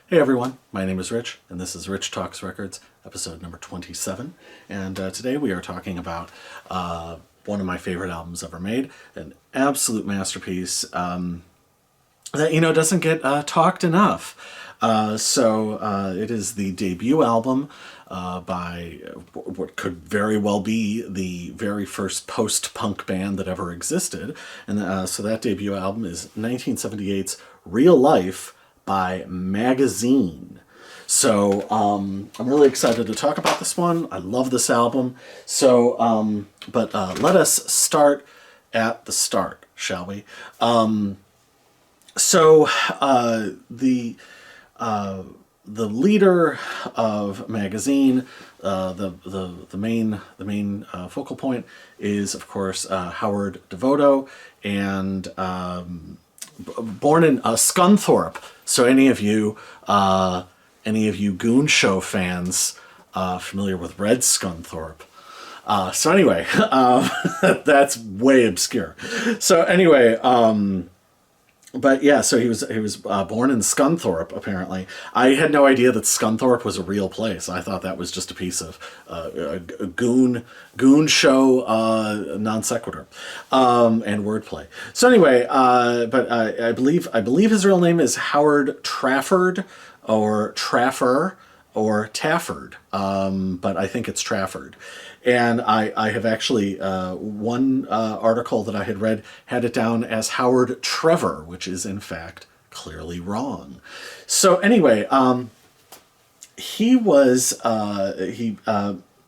Hey everyone, my name is Rich, and this is Rich Talks Records, episode number 27. And today we are talking about one of my favorite albums ever made, an absolute masterpiece that, doesn't get talked enough. It is the debut album by what could very well be the very first post-punk band that ever existed. And so that debut album is 1978's Real Life by Magazine. So I'm really excited to talk about this one. I love this album. But let us start at the start, shall we? The leader of Magazine, the main focal point is, of course, Howard DeVoto, and born in Scunthorpe. So any of you Goon Show fans familiar with Red Scunthorpe? That's way obscure. So he was born in Scunthorpe, apparently. I had no idea that Scunthorpe was a real place. I thought that was just a piece of a goon show non sequitur and wordplay. I believe his real name is Howard Trafford or Traffer or Tafford, but I think it's Trafford. And I have actually, one article that I had read had it down as Howard Trevor, which is in fact clearly wrong. So anyway, he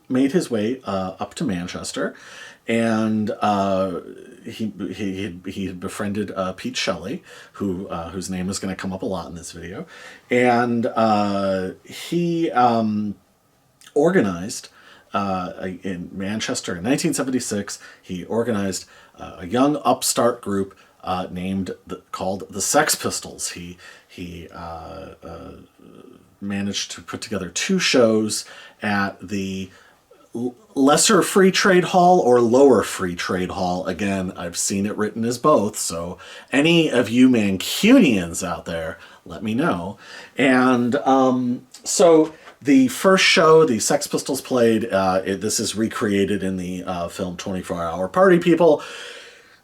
made his way up to Manchester, and he had befriended Pete Shelley, whose name is going to come up a lot in this video, and he organized. In Manchester in 1976, he organized a young upstart group called the Sex Pistols. He managed to put together two shows at the Lesser Free Trade Hall or Lower Free Trade Hall. Again, I've seen it written as both, so any of you Mancunians out there, let me know. And the first show the Sex Pistols played, this is recreated in the film 24 Hour Party People.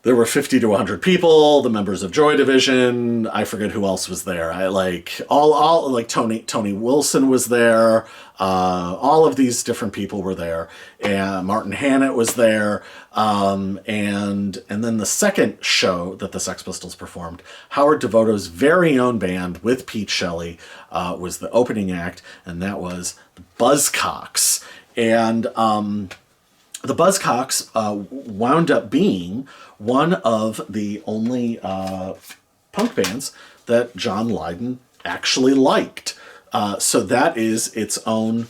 There were 50 to 100 people, the members of Joy Division. I forget who else was there. Tony Wilson was there. All of these different people were there, and Martin Hannett was there. And then the second show that the Sex Pistols performed, Howard DeVoto's very own band with Pete Shelley was the opening act, and that was the Buzzcocks. And the Buzzcocks wound up being one of the only punk bands that John Lydon actually liked. So that is its own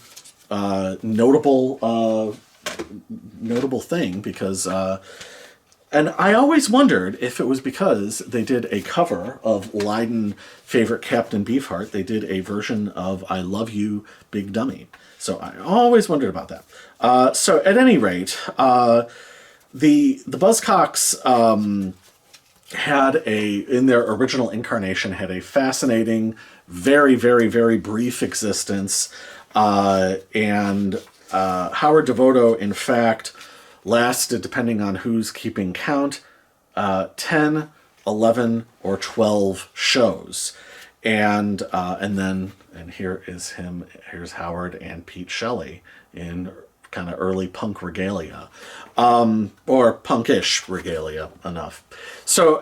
notable thing, because and I always wondered if it was because they did a cover of Lydon favorite Captain Beefheart. They did a version of I Love You, Big Dummy. So I always wondered about that. So at any rate, the Buzzcocks in their original incarnation, had a fascinating, very, very, very brief existence. And Howard DeVoto, in fact, lasted, depending on who's keeping count, 10, 11, or 12 shows. And here's Howard and Pete Shelley in kind of early punk regalia, or punkish regalia enough. So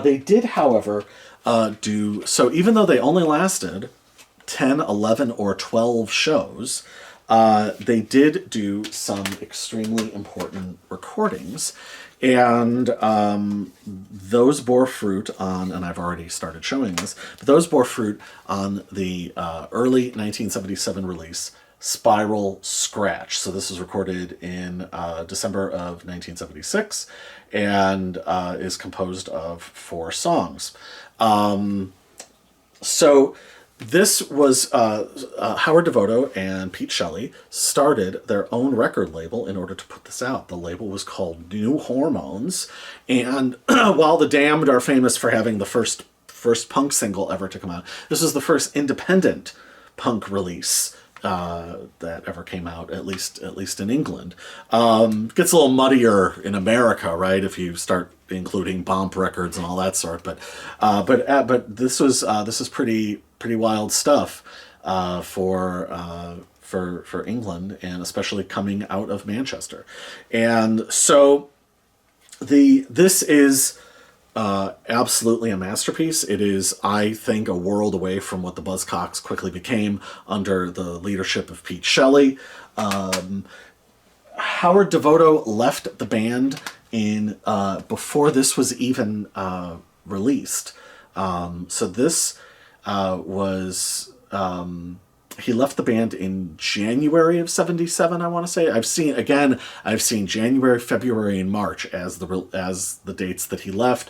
they did, however, even though they only lasted 10, 11, or 12 shows, they did do some extremely important recordings, and those bore fruit on, and I've already started showing this, but those bore fruit on the early 1977 release, Spiral Scratch. So this was recorded in December of 1976, and is composed of 4 songs. This was Howard DeVoto and Pete Shelley started their own record label in order to put this out. The label was called New Hormones, and while the Damned are famous for having the first first punk single ever to come out. This was the first independent punk release that ever came out, at least in England. Gets a little muddier in America, right? If you start including Bomp Records and all that sort. But this is pretty wild stuff for England, and especially coming out of Manchester. And so this is absolutely a masterpiece. It is, I think, a world away from what the Buzzcocks quickly became under the leadership of Pete Shelley. Howard DeVoto left the band in before this was even released. So this was he left the band in January of '77. I want to say I've seen January, February, and March as the dates that he left.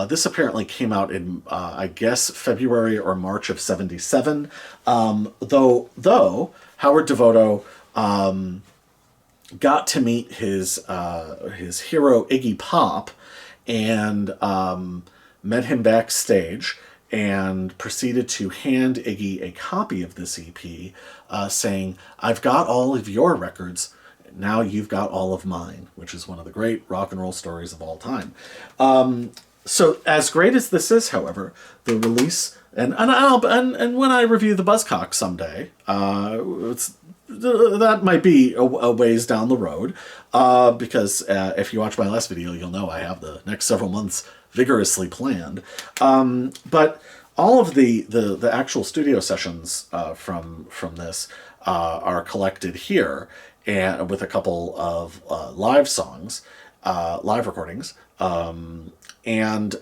This apparently came out in I guess February or March of '77. Though Howard DeVoto got to meet his hero Iggy Pop and met him backstage, and proceeded to hand Iggy a copy of this EP, saying, "I've got all of your records, now you've got all of mine," which is one of the great rock and roll stories of all time. So as great as this is, however, the release, and when I review the Buzzcocks someday, that might be a ways down the road, because if you watch my last video, you'll know I have the next several months vigorously planned. But all of the actual studio sessions from this are collected here, and with a couple of live songs, live recordings, and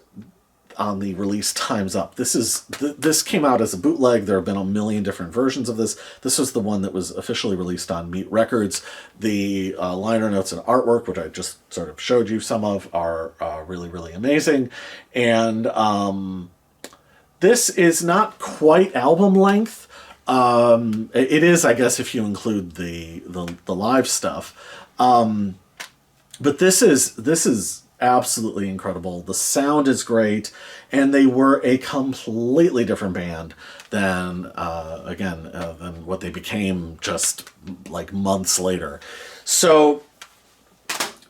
on the release Time's Up. This came out as a bootleg. There have been a million different versions of this. This was the one that was officially released on Meat Records. The liner notes and artwork, which I just sort of showed you some of, are really, really amazing. And this is not quite album length. It is, I guess, if you include the live stuff. But this is absolutely incredible. The sound is great, and they were a completely different band than than what they became just like months later. So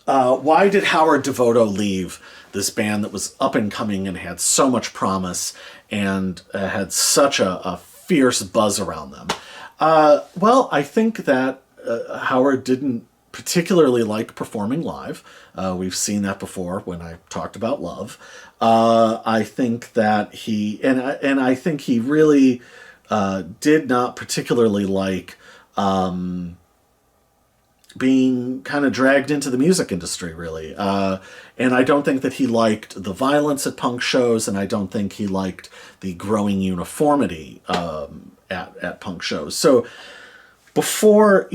why did Howard DeVoto leave this band that was up and coming and had so much promise and had such a fierce buzz around them? Well, I think that Howard didn't particularly like performing live. We've seen that before when I talked about Love. I think that I think he really did not particularly like being kind of dragged into the music industry, really. And I don't think that he liked the violence at punk shows, and I don't think he liked the growing uniformity at punk shows. So before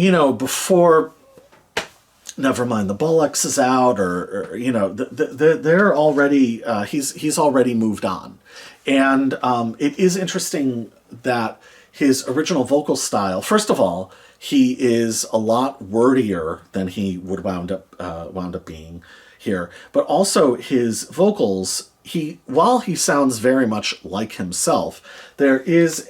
Nevermind the Bollocks is out, or they're already he's already moved on. And it is interesting that his original vocal style, first of all, he is a lot wordier than he would wound up being here, but also his vocals, while he sounds very much like himself, there is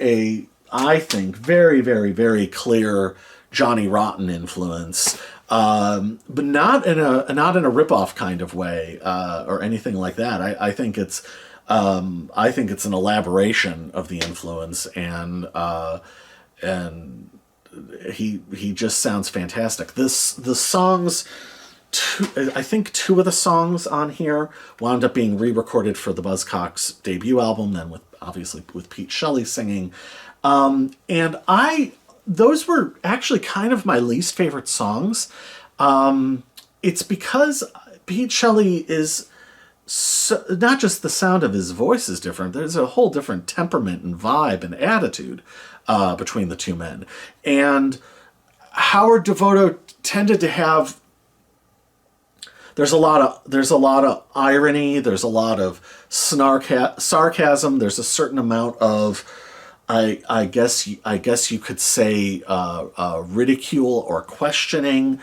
I think, very, very, very clear Johnny Rotten influence. But not in a rip-off kind of way, or anything like that. I think it's an elaboration of the influence, and he just sounds fantastic. The songs, I think two of the songs on here wound up being re-recorded for the Buzzcocks debut album, then with Pete Shelley singing, and those were actually kind of my least favorite songs. It's because Pete Shelley is not just the sound of his voice is different. There's a whole different temperament and vibe and attitude between the two men. And Howard DeVoto tended to have. There's a lot of irony. There's a lot of sarcasm. There's a certain amount of, I guess you could say, ridicule or questioning,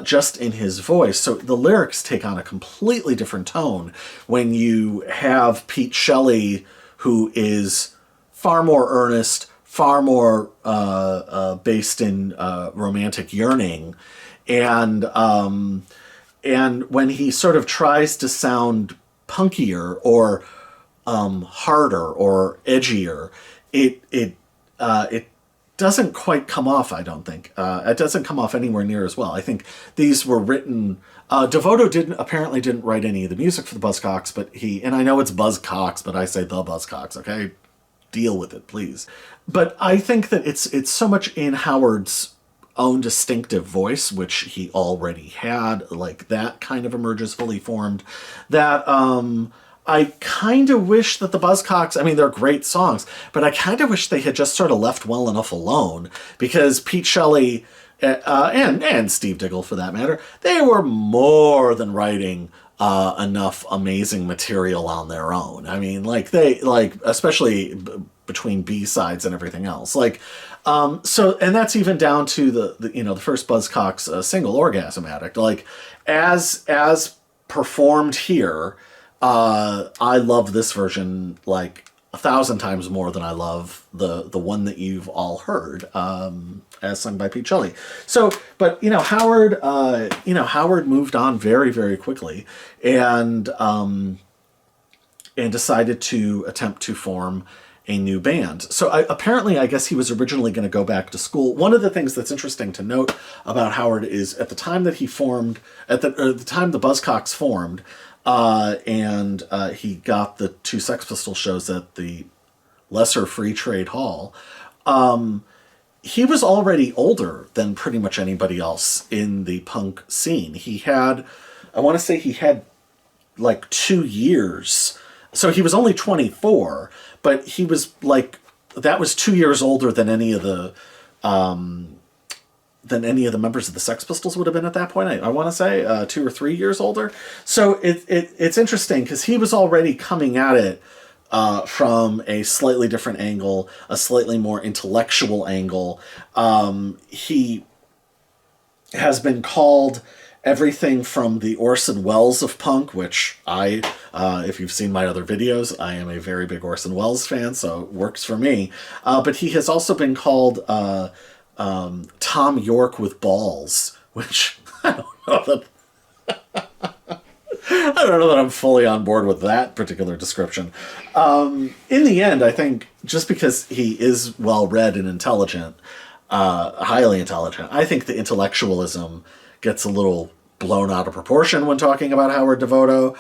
just in his voice. So the lyrics take on a completely different tone when you have Pete Shelley, who is far more earnest, far more based in romantic yearning, and when he sort of tries to sound punkier or harder or edgier, it doesn't quite come off. I don't think it doesn't come off anywhere near as well. I think these were written. DeVoto apparently didn't write any of the music for the Buzzcocks, but and I know it's Buzzcocks, but I say the Buzzcocks. Okay, deal with it, please. But I think that it's so much in Howard's own distinctive voice, which he already had, like that kind of emerges fully formed, that I kind of wish that the Buzzcocks, I mean, they're great songs, but I kind of wish they had just sort of left well enough alone, because Pete Shelley and Steve Diggle, for that matter, they were more than writing enough amazing material on their own. I mean, especially between B-sides and everything else. So, and that's even down to the first Buzzcocks single, Orgasm Addict. Like, as performed here, I love this version like 1,000 times more than I love the one that you've all heard, as sung by Pete Shelley. So, but Howard moved on very, very quickly, and decided to attempt to form a new band. So apparently, I guess he was originally going to go back to school. One of the things that's interesting to note about Howard is at the time that he formed, at the time the Buzzcocks formed, and he got the two Sex Pistols shows at the Lesser Free Trade Hall, he was already older than pretty much anybody else in the punk scene. I want to say he had like 2 years. So he was only 24, but he was that was 2 years older than any of the members of the Sex Pistols would have been at that point. I want to say 2 or 3 years older. So it's interesting because he was already coming at it from a slightly different angle, a slightly more intellectual angle. He has been called everything from the Orson Welles of punk, which if you've seen my other videos, I am a very big Orson Welles fan, so it works for me. But he has also been called Tom York with balls, which I don't know that I'm fully on board with that particular description. In the end, I think just because he is well-read and intelligent, highly intelligent, I think the intellectualism gets a little blown out of proportion when talking about Howard DeVoto,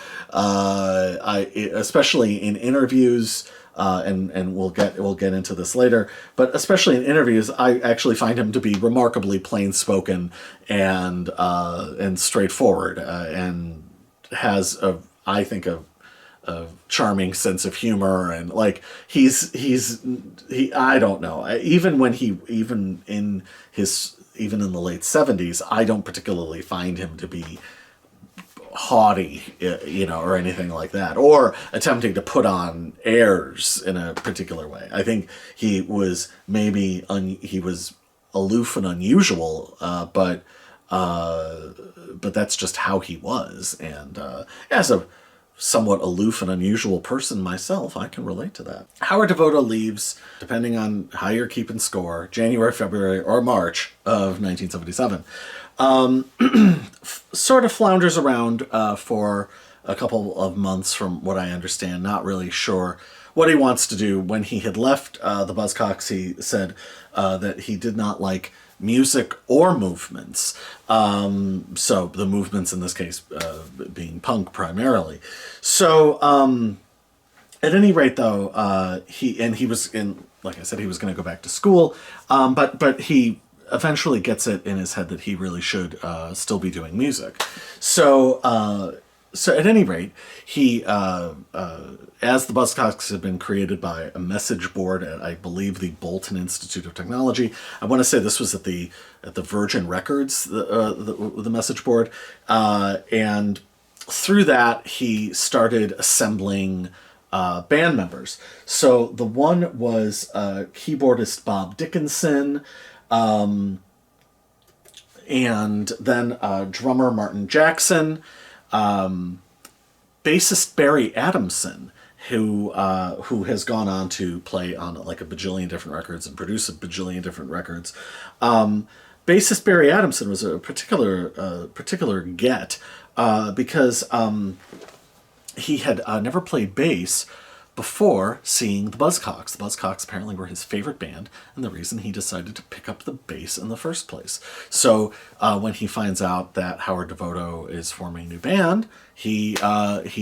especially in interviews, and we'll get into this later, but especially in interviews, I actually find him to be remarkably plain-spoken and straightforward, and has I think a charming sense of humor, and I don't know, even in the late 70s, I don't particularly find him to be haughty, or anything like that, or attempting to put on airs in a particular way. I think he was he was aloof and unusual, but that's just how he was. And as a somewhat aloof and unusual person myself, I can relate to that. Howard DeVoto leaves, depending on how you're keeping score, January, February, or March of 1977. Sort of flounders around for a couple of months, from what I understand, not really sure what he wants to do. When he had left the Buzzcocks, he said that he did not like music or movements. So the movements in this case being punk primarily. So at any rate, though, he was in, like I said, he was going to go back to school, but he eventually gets it in his head that he really should still be doing music. So at any rate, he, as the Buzzcocks had been created by a message board at, I believe, the Bolton Institute of Technology. I want to say this was at the Virgin Records, the message board, and through that he started assembling band members. So the one was keyboardist Bob Dickinson, and then drummer Martin Jackson, bassist Barry Adamson who has gone on to play on like a bajillion different records and produce a bajillion different records. Bassist Barry Adamson was a particular get because he had never played bass before seeing the Buzzcocks. The Buzzcocks apparently were his favorite band, and the reason he decided to pick up the bass in the first place. So when he finds out that Howard DeVoto is forming a new band, he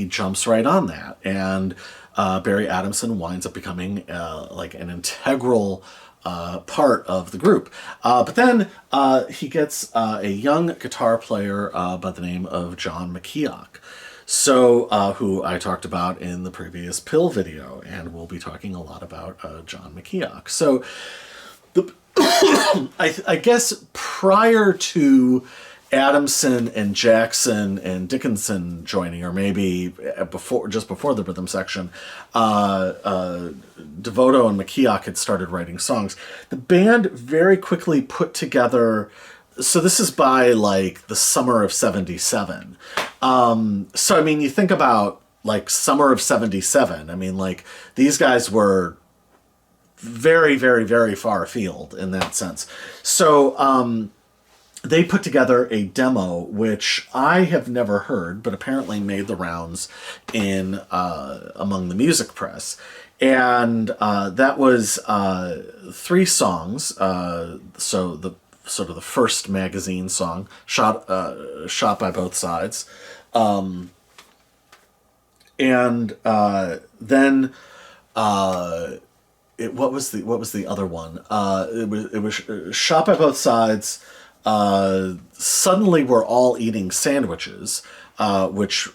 jumps right on that, and Barry Adamson winds up becoming like an integral part of the group. But then he gets a young guitar player by the name of John McKeoch. So, who I talked about in the previous Pill video, and we'll be talking a lot about John McKeoch. So, I guess prior to Adamson and Jackson and Dickinson joining, or maybe just before the rhythm section, DeVoto and McKeoch had started writing songs. The band very quickly put together. So this is by like the summer of '77. So I mean, you think about like summer of '77. I mean, like these guys were very, very, very far afield in that sense. So they put together a demo which I have never heard, but apparently made the rounds in among the music press. And that was 3 songs. So the sort of the first magazine song, shot by both sides, and then what was the other one? It was shot by both sides. Suddenly we're all eating sandwiches, which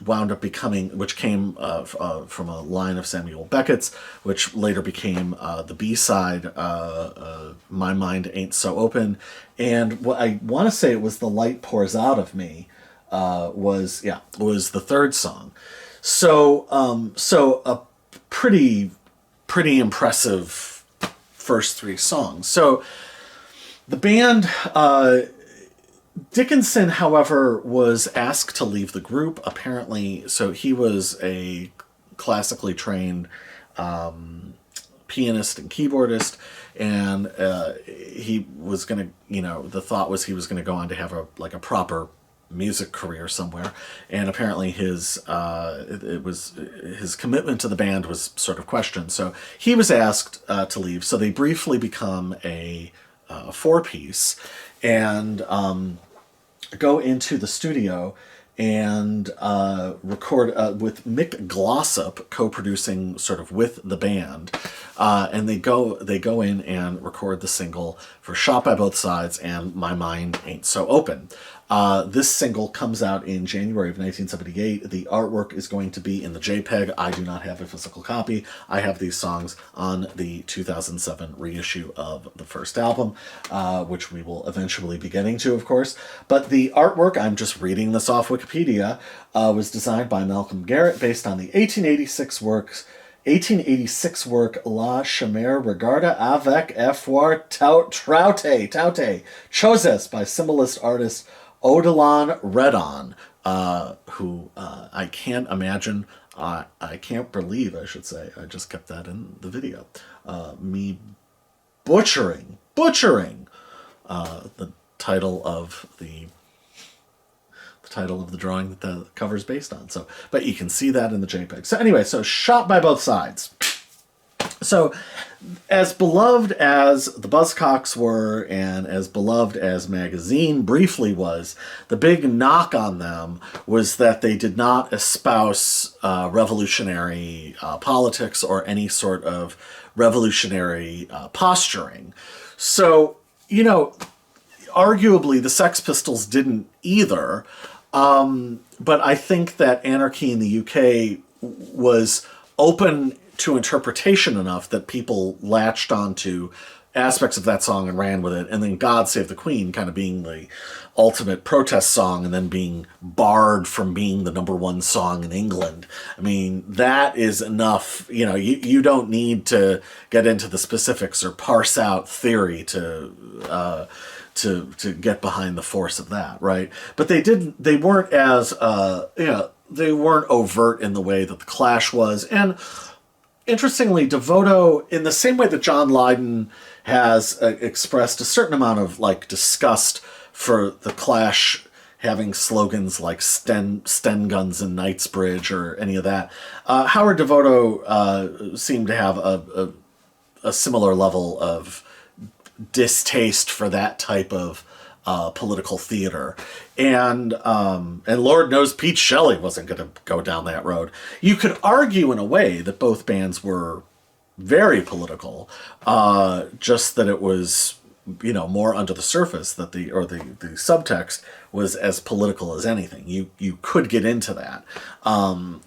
came from a line of Samuel Beckett's, which later became the B-side, My Mind Ain't So Open. And what I want to say it was The Light Pours Out of Me, was the third song. So a pretty impressive first 3 songs. So the band, Dickinson, however, was asked to leave the group, apparently. So he was a classically trained pianist and keyboardist, and he was going to, the thought was he was going to go on to have a proper music career somewhere. And apparently his commitment to the band was sort of questioned. So he was asked to leave. So they briefly become a 4-piece and go into the studio and record with Mick Glossop co-producing sort of with the band, and they go in and record the single for Shot by Both Sides and My Mind Ain't So Open. This single comes out in January of 1978. The artwork is going to be in the JPEG. I do not have a physical copy. I have these songs on the 2007 reissue of the first album, which we will eventually be getting to, of course. But the artwork, I'm just reading this off Wikipedia, was designed by Malcolm Garrett based on the 1886 work La Chimère Regarda avec Effort Traute, Choses by symbolist artist Odilon Redon, who I can't imagine, I can't believe, I should say, I just kept that in the video, me butchering the title of the drawing that the cover's based on. So, but you can see that in the JPEG. So anyway, so Shot by Both Sides. So, as beloved as the Buzzcocks were, and as beloved as Magazine briefly was, the big knock on them was that they did not espouse revolutionary politics or any sort of revolutionary posturing. So, arguably the Sex Pistols didn't either, but I think that Anarchy in the UK was open to interpretation enough that people latched onto aspects of that song and ran with it, and then God Save the Queen kind of being the ultimate protest song and then being barred from being the #1 song in England. I mean, that is enough. You don't need to get into the specifics or parse out theory to get behind the force of that, right? But they weren't as they weren't overt in the way that the Clash was. And interestingly, DeVoto, in the same way that John Lydon has expressed a certain amount of like disgust for the Clash having slogans like Sten guns in Knightsbridge or any of that, Howard DeVoto seemed to have a similar level of distaste for that type of political theater, and Lord knows Pete Shelley wasn't going to go down that road. You could argue in a way that both bands were very political, just that it was, you know, more under the surface, that the subtext was as political as anything. You could get into that,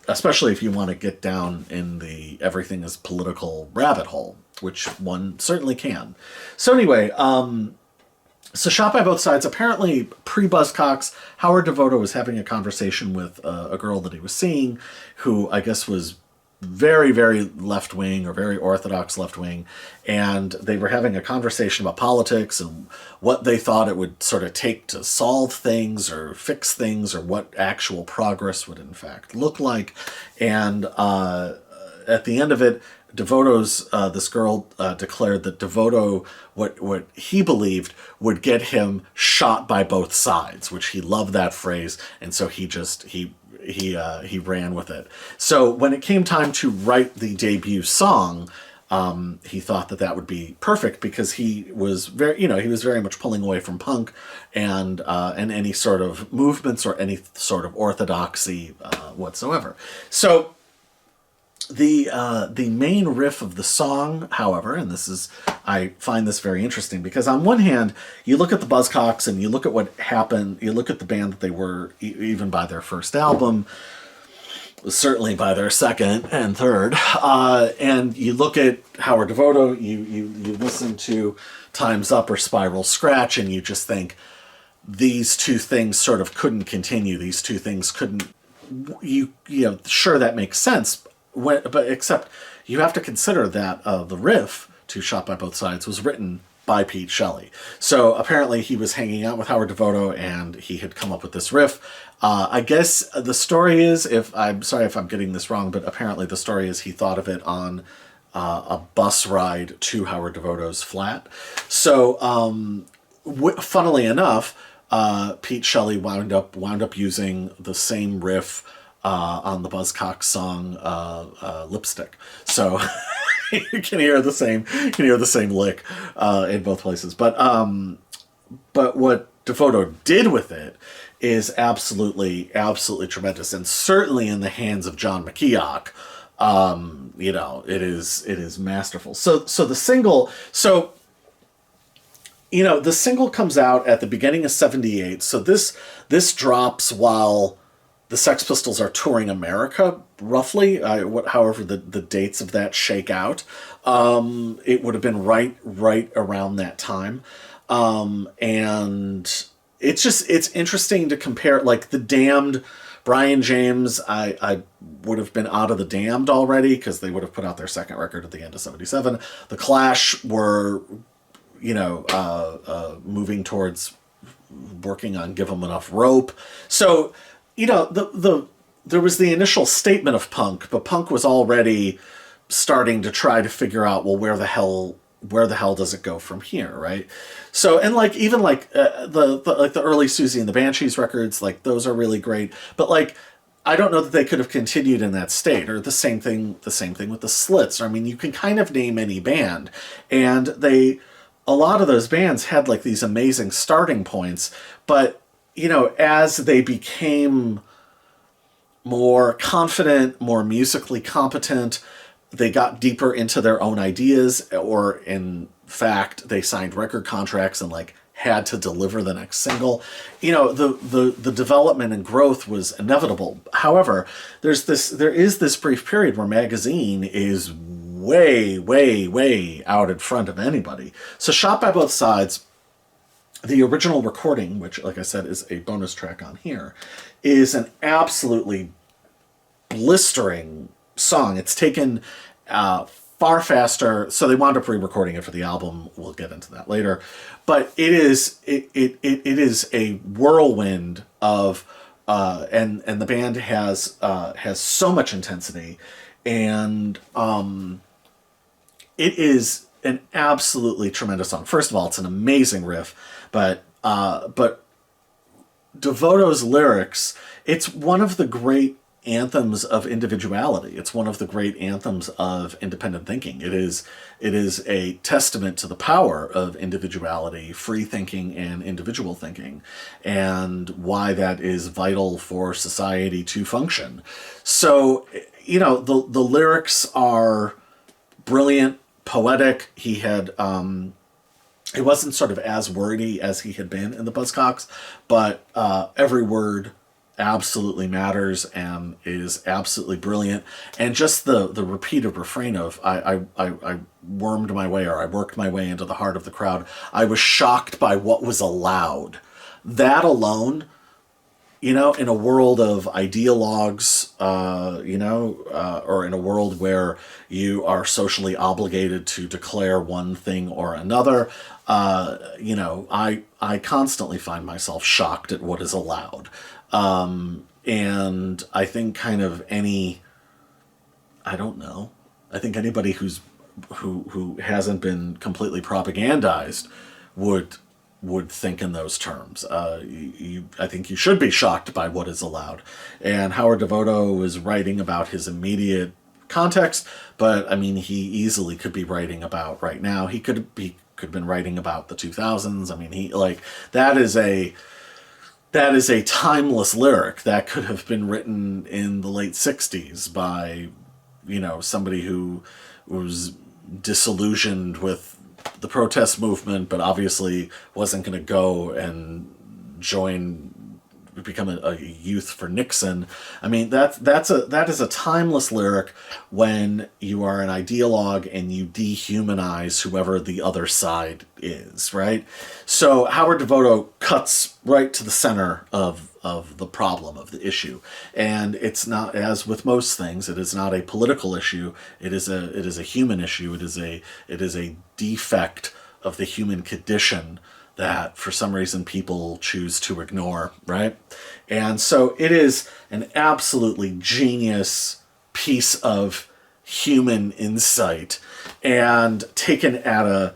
especially if you want to get down in the everything is political rabbit hole, which one certainly can. So anyway, so Shot by Both Sides, apparently pre-Buzzcocks, Howard DeVoto was having a conversation with a girl that he was seeing, who I guess was very, very left-wing or very orthodox left-wing, and they were having a conversation about politics and what they thought it would sort of take to solve things or fix things, or what actual progress would in fact look like. And at the end of it, DeVoto's this girl declared that DeVoto, what he believed would get him shot by both sides, which he loved that phrase, and so he ran with it. So when it came time to write the debut song, he thought that would be perfect, because he was very much pulling away from punk and any sort of movements or any sort of orthodoxy whatsoever. So the main riff of the song, however, and I find this very interesting, because on one hand, you look at the Buzzcocks and you look at what happened, you look at the band that they were, even by their first album, certainly by their second and third, and you look at Howard DeVoto, you listen to Time's Up or Spiral Scratch, and you just think, these two things sort of couldn't continue, these two things couldn't, sure, that makes sense, but except you have to consider that the riff to Shot by Both Sides was written by Pete Shelley. So apparently he was hanging out with Howard DeVoto and he had come up with this riff. I guess the story is, I'm sorry if I'm getting this wrong, but apparently the story is he thought of it on a bus ride to Howard DeVoto's flat. So funnily enough, Pete Shelley wound up using the same riff on the Buzzcocks song Lipstick. So you can hear the same lick in both places. But what DeVoto did with it is absolutely tremendous, and certainly in the hands of John McKeoch, it is masterful. So the single, the single comes out at the beginning of '78. So this drops while the Sex Pistols are touring America, roughly. However the dates of that shake out, it would have been right around that time, and it's interesting to compare. Like the Damned, Brian James, I would have been out of the Damned already, because they would have put out their second record at the end of '77. The Clash were, moving towards working on Give 'Em Enough Rope. So, there was the initial statement of punk, but punk was already starting to try to figure out, well, where the hell does it go from here, right? So, and the early Susie and the Banshees records, like those are really great, but like I don't know that they could have continued in that state. Or the same thing with the Slits. I mean, you can kind of name any band, and a lot of those bands had like these amazing starting points, but as they became more confident, more musically competent, they got deeper into their own ideas, or in fact, they signed record contracts and like had to deliver the next single. The development and growth was inevitable. However, there is this brief period where Magazine is way, way, way out in front of anybody. So Shot by Both Sides, the original recording, which, like I said, is a bonus track on here, is an absolutely blistering song. It's taken far faster, so they wound up re-recording it for the album. We'll get into that later. But it is a whirlwind of and the band has so much intensity. And it is an absolutely tremendous song. First of all, it's an amazing riff, but DeVoto's lyrics, it's one of the great anthems of individuality. It's one of the great anthems of independent thinking. It is a testament to the power of individuality, free thinking, and individual thinking, and why that is vital for society to function. So, the lyrics are brilliant, poetic. He wasn't sort of as wordy as he had been in the Buzzcocks, but every word absolutely matters and is absolutely brilliant. And just the repeated refrain of I wormed my way, or I worked my way into the heart of the crowd. I was shocked by what was allowed. That alone, in a world of ideologues, or in a world where you are socially obligated to declare one thing or another, I constantly find myself shocked at what is allowed. And I think I think anybody who hasn't been completely propagandized would think in those terms. I think you should be shocked by what is allowed. And Howard DeVoto was writing about his immediate context, but I mean, he easily could be writing about right now. He could have been writing about the 2000s. I mean, that is a timeless lyric that could have been written in the late 60s by, somebody who was disillusioned with the protest movement, but obviously wasn't going to go and become a youth for Nixon. I mean, that is a timeless lyric when you are an ideologue and you dehumanize whoever the other side is, right? So Howard DeVoto cuts right to the center of the problem, of the issue. And it's not, as with most things, it is not a political issue. It is a human issue. It is a defect of the human condition that for some reason people choose to ignore, right? And so it is an absolutely genius piece of human insight, and taken at a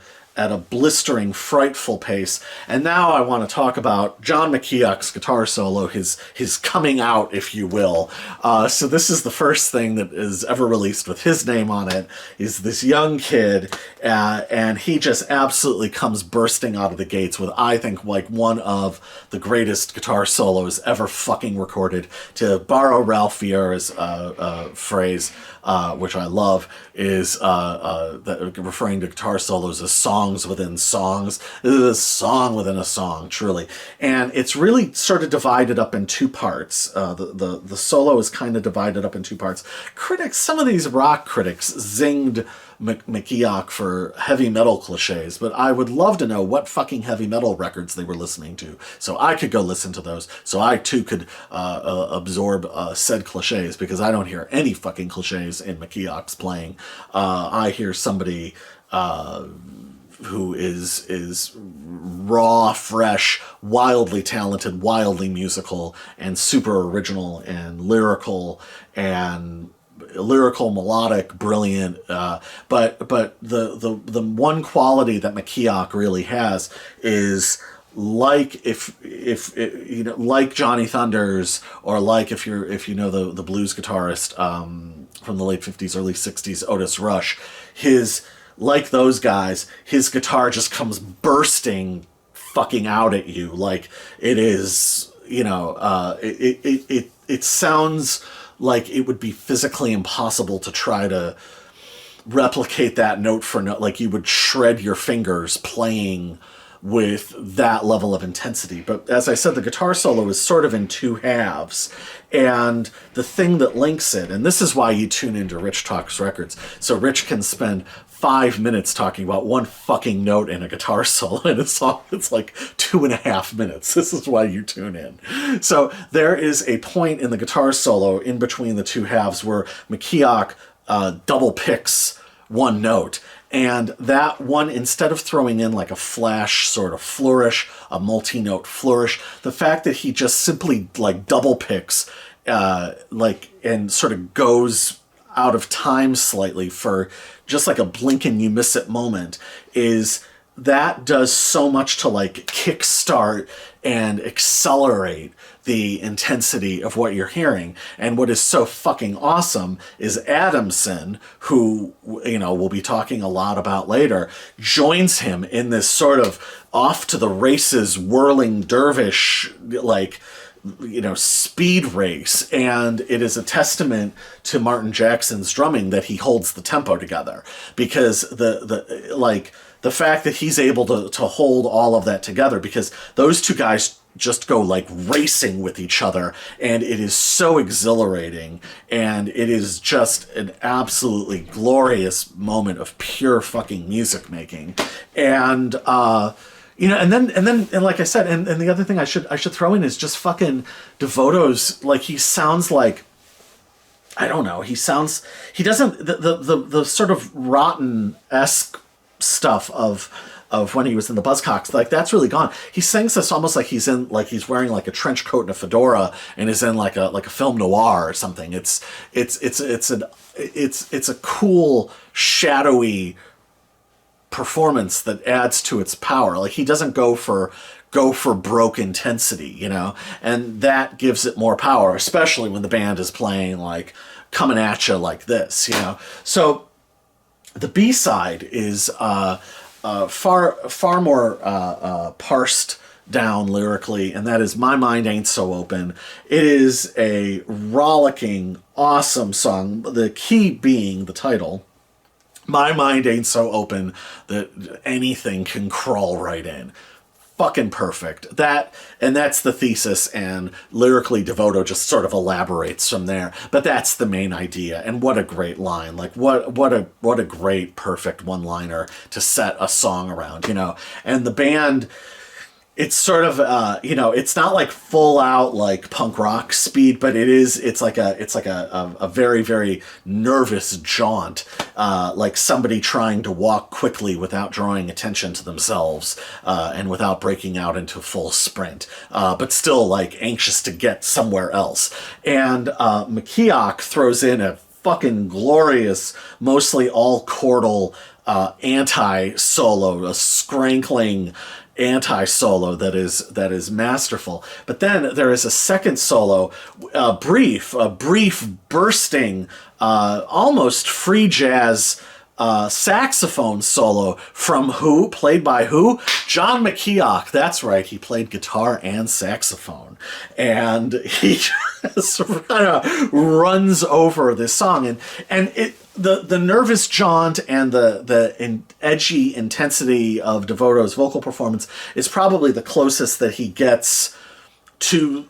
blistering, frightful pace. And now I want to talk about John McKeoch's guitar solo, his coming out, if you will. So this is the first thing that is ever released with his name on it. He's this young kid, and he just absolutely comes bursting out of the gates with, I think, like one of the greatest guitar solos ever fucking recorded. To borrow Ralph Fier's phrase, which I love, is referring to guitar solos as songs within songs. This is a song within a song, truly. And it's really sort of divided up in two parts. The solo is kind of divided up in two parts. Some of these rock critics zinged McKeoch for heavy metal cliches, but I would love to know what fucking heavy metal records they were listening to, so I could go listen to those, so I too could absorb said cliches, because I don't hear any fucking cliches in McKeoch's playing. I hear somebody who is raw, fresh, wildly talented, wildly musical, and super original and lyrical, melodic, brilliant. But the one quality that McKeoch really has is, like like Johnny Thunders, or like if you know the blues guitarist from the late 50s, early 60s, Otis Rush, like those guys, his guitar just comes bursting fucking out at you. Like, it is, it sounds like it would be physically impossible to try to replicate that note for note. Like, you would shred your fingers playing with that level of intensity. But as I said, the guitar solo is sort of in two halves. And the thing that links it, and this is why you tune into Rich Talks Records, so Rich can spend 5 minutes talking about one fucking note in a guitar solo in a song that's like 2.5 minutes. This is why you tune in. So there is a point in the guitar solo in between the two halves where McKeoch double picks one note. And that one, instead of throwing in like a flash sort of flourish, a multi-note flourish, the fact that he just simply like double picks, and sort of goes out of time slightly for just like a blink and you miss it moment, is that does so much to like kickstart and accelerate the intensity of what you're hearing. And what is so fucking awesome is Adamson, who, you know, we'll be talking a lot about later, joins him in this sort of off to the races whirling dervish, like, you know, speed race. And it is a testament to Martin Jackson's drumming that he holds the tempo together, because the fact that he's able to hold all of that together, because those two guys just go like racing with each other, and it is so exhilarating, and it is just an absolutely glorious moment of pure fucking music making. And you know, and then like I said, and the other thing I should throw in is just fucking DeVoto's, like, he sounds like, I don't know, he doesn't, the sort of rotten-esque stuff of when he was in the Buzzcocks, like, that's really gone. He sings this almost like he's wearing like a trench coat and a fedora and is in like a film noir or something. It's a cool, shadowy performance that adds to its power. Like, he doesn't go for broke intensity, you know, and that gives it more power, especially when the band is playing like coming at you like this, you know. So the B-side is far more parsed down lyrically, and that is My Mind Ain't So Open. It is a rollicking, awesome song, the key being the title. My mind ain't so open that anything can crawl right in. Fucking perfect. That's the thesis, and lyrically DeVoto just sort of elaborates from there. But that's the main idea, and what a great line. Like, what a great, perfect one-liner to set a song around, you know. And the band, it's sort of, you know, it's not like full out like punk rock speed, but it's like a very, very nervous jaunt, like somebody trying to walk quickly without drawing attention to themselves, and without breaking out into full sprint, but still like anxious to get somewhere else. And McKeoch throws in a fucking glorious, mostly all chordal, anti-solo, a scrankling anti-solo that is masterful. But then there is a second solo, a brief bursting, almost free jazz saxophone solo from who? Played by who? John McKeoch. That's right, he played guitar and saxophone. And he just kind of runs over this song, and it, the nervous jaunt and the edgy intensity of DeVoto's vocal performance is probably the closest that he gets to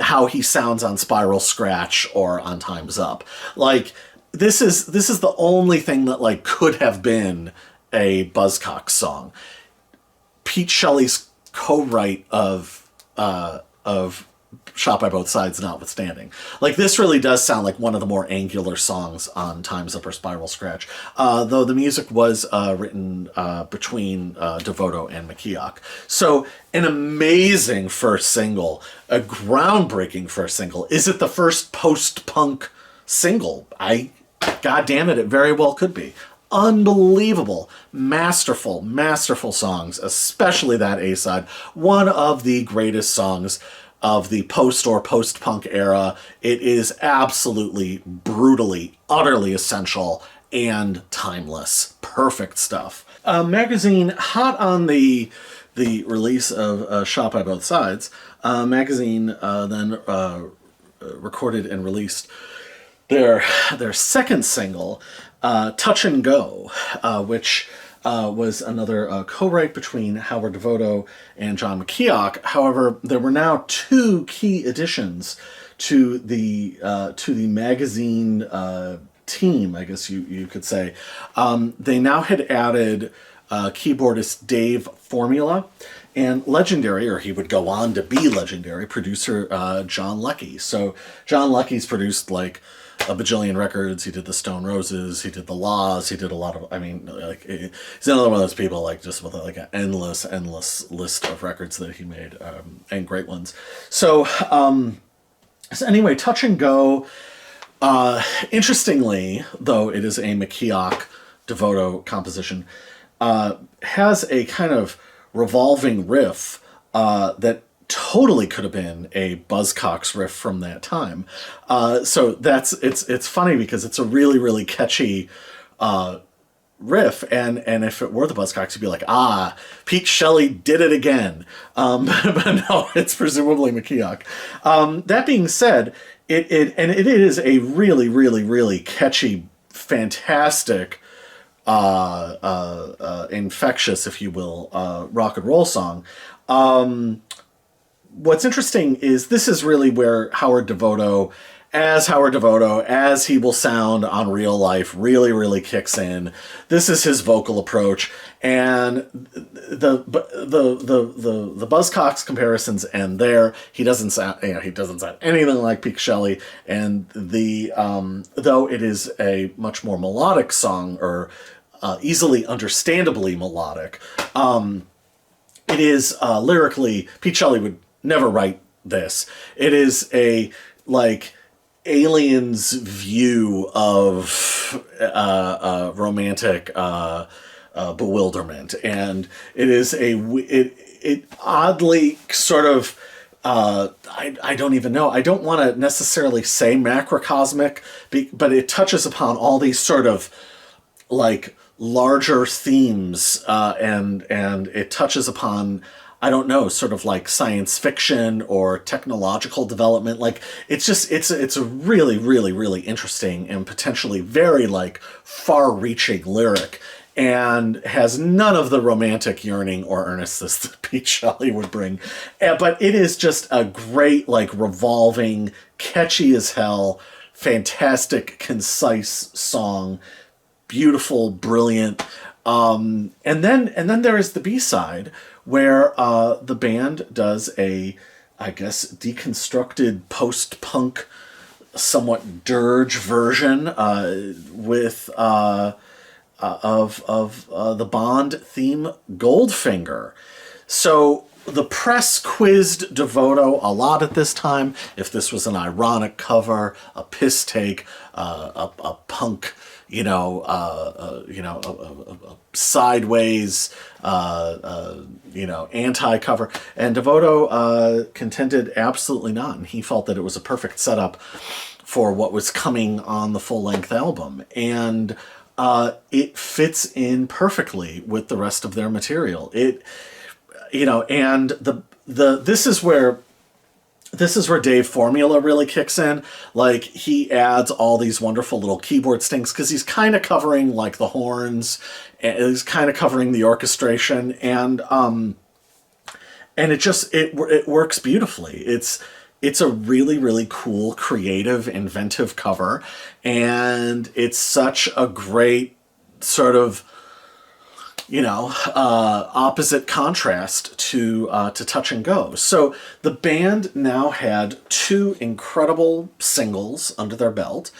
how he sounds on Spiral Scratch or on Time's Up. Like, this is the only thing that like could have been a Buzzcocks song. Pete Shelley's co-write of Shot by Both Sides notwithstanding. Like, this really does sound like one of the more angular songs on Time's Up or Spiral Scratch, though the music was written between DeVoto and McKeoch. So, an amazing first single, a groundbreaking first single. Is it the first post-punk single? God damn it very well could be. Unbelievable, masterful songs, especially that A-side. One of the greatest songs of the post or post-punk era. It is absolutely, brutally, utterly essential and timeless. Perfect stuff. Magazine, hot on the release of Shot by Both Sides, Magazine then recorded and released their second single, Touch and Go, which was another co-write between Howard DeVoto and John McKeoch. However, there were now two key additions to the magazine team, I guess you could say. They now had added keyboardist Dave Formula and legendary, or he would go on to be legendary, producer John Leckie. So John Leckie's produced like a bajillion records. He did the Stone Roses, he did the Laws, he did a lot of, I mean, like, he's another one of those people, like, just with like an endless list of records that he made, and great ones. So anyway, Touch and Go, Interestingly, though it is a McKeoch DeVoto composition, has a kind of revolving riff that totally could have been a Buzzcocks riff from that time. So it's funny because it's a really, really catchy riff, and if it were the Buzzcocks, you'd be like, Pete Shelley did it again. But no, it's presumably McKeoch. That being said, it is a really, really, really catchy, fantastic, infectious, if you will, rock and roll song. What's interesting is this is really where Howard DeVoto, as he will sound on Real Life, really, really kicks in. This is his vocal approach, and the Buzzcocks comparisons end there. He doesn't sound anything like Pete Shelley, and though it is a much more melodic song, or easily understandably melodic, it is lyrically, Pete Shelley would never write this. It is a alien's view of romantic bewilderment, and it is it oddly sort of I don't even know. I don't want to necessarily say macrocosmic, but it touches upon all these sort of larger themes, and it touches upon, I don't know, sort of science fiction or technological development. It's a really, really, really interesting and potentially very far-reaching lyric, and has none of the romantic yearning or earnestness that Pete Shelley would bring. But it is just a great, revolving, catchy as hell, fantastic, concise song. Beautiful, brilliant. And then there is the B-side, where the band does a, I guess, deconstructed post-punk, somewhat dirge version with the Bond theme, Goldfinger. So the press quizzed DeVoto a lot at this time if this was an ironic cover, a piss take, a punk, a sideways, anti-cover. And DeVoto contended absolutely not. And he felt that it was a perfect setup for what was coming on the full-length album. And it fits in perfectly with the rest of their material. And this is where Dave Formula really kicks in. He adds all these wonderful little keyboard stings, because he's kind of covering the horns, and he's kind of covering the orchestration, and it works beautifully. It's a really, really cool, creative, inventive cover, and it's such a great sort of opposite contrast to Touch and Go. So the band now had 2 incredible singles under their belt,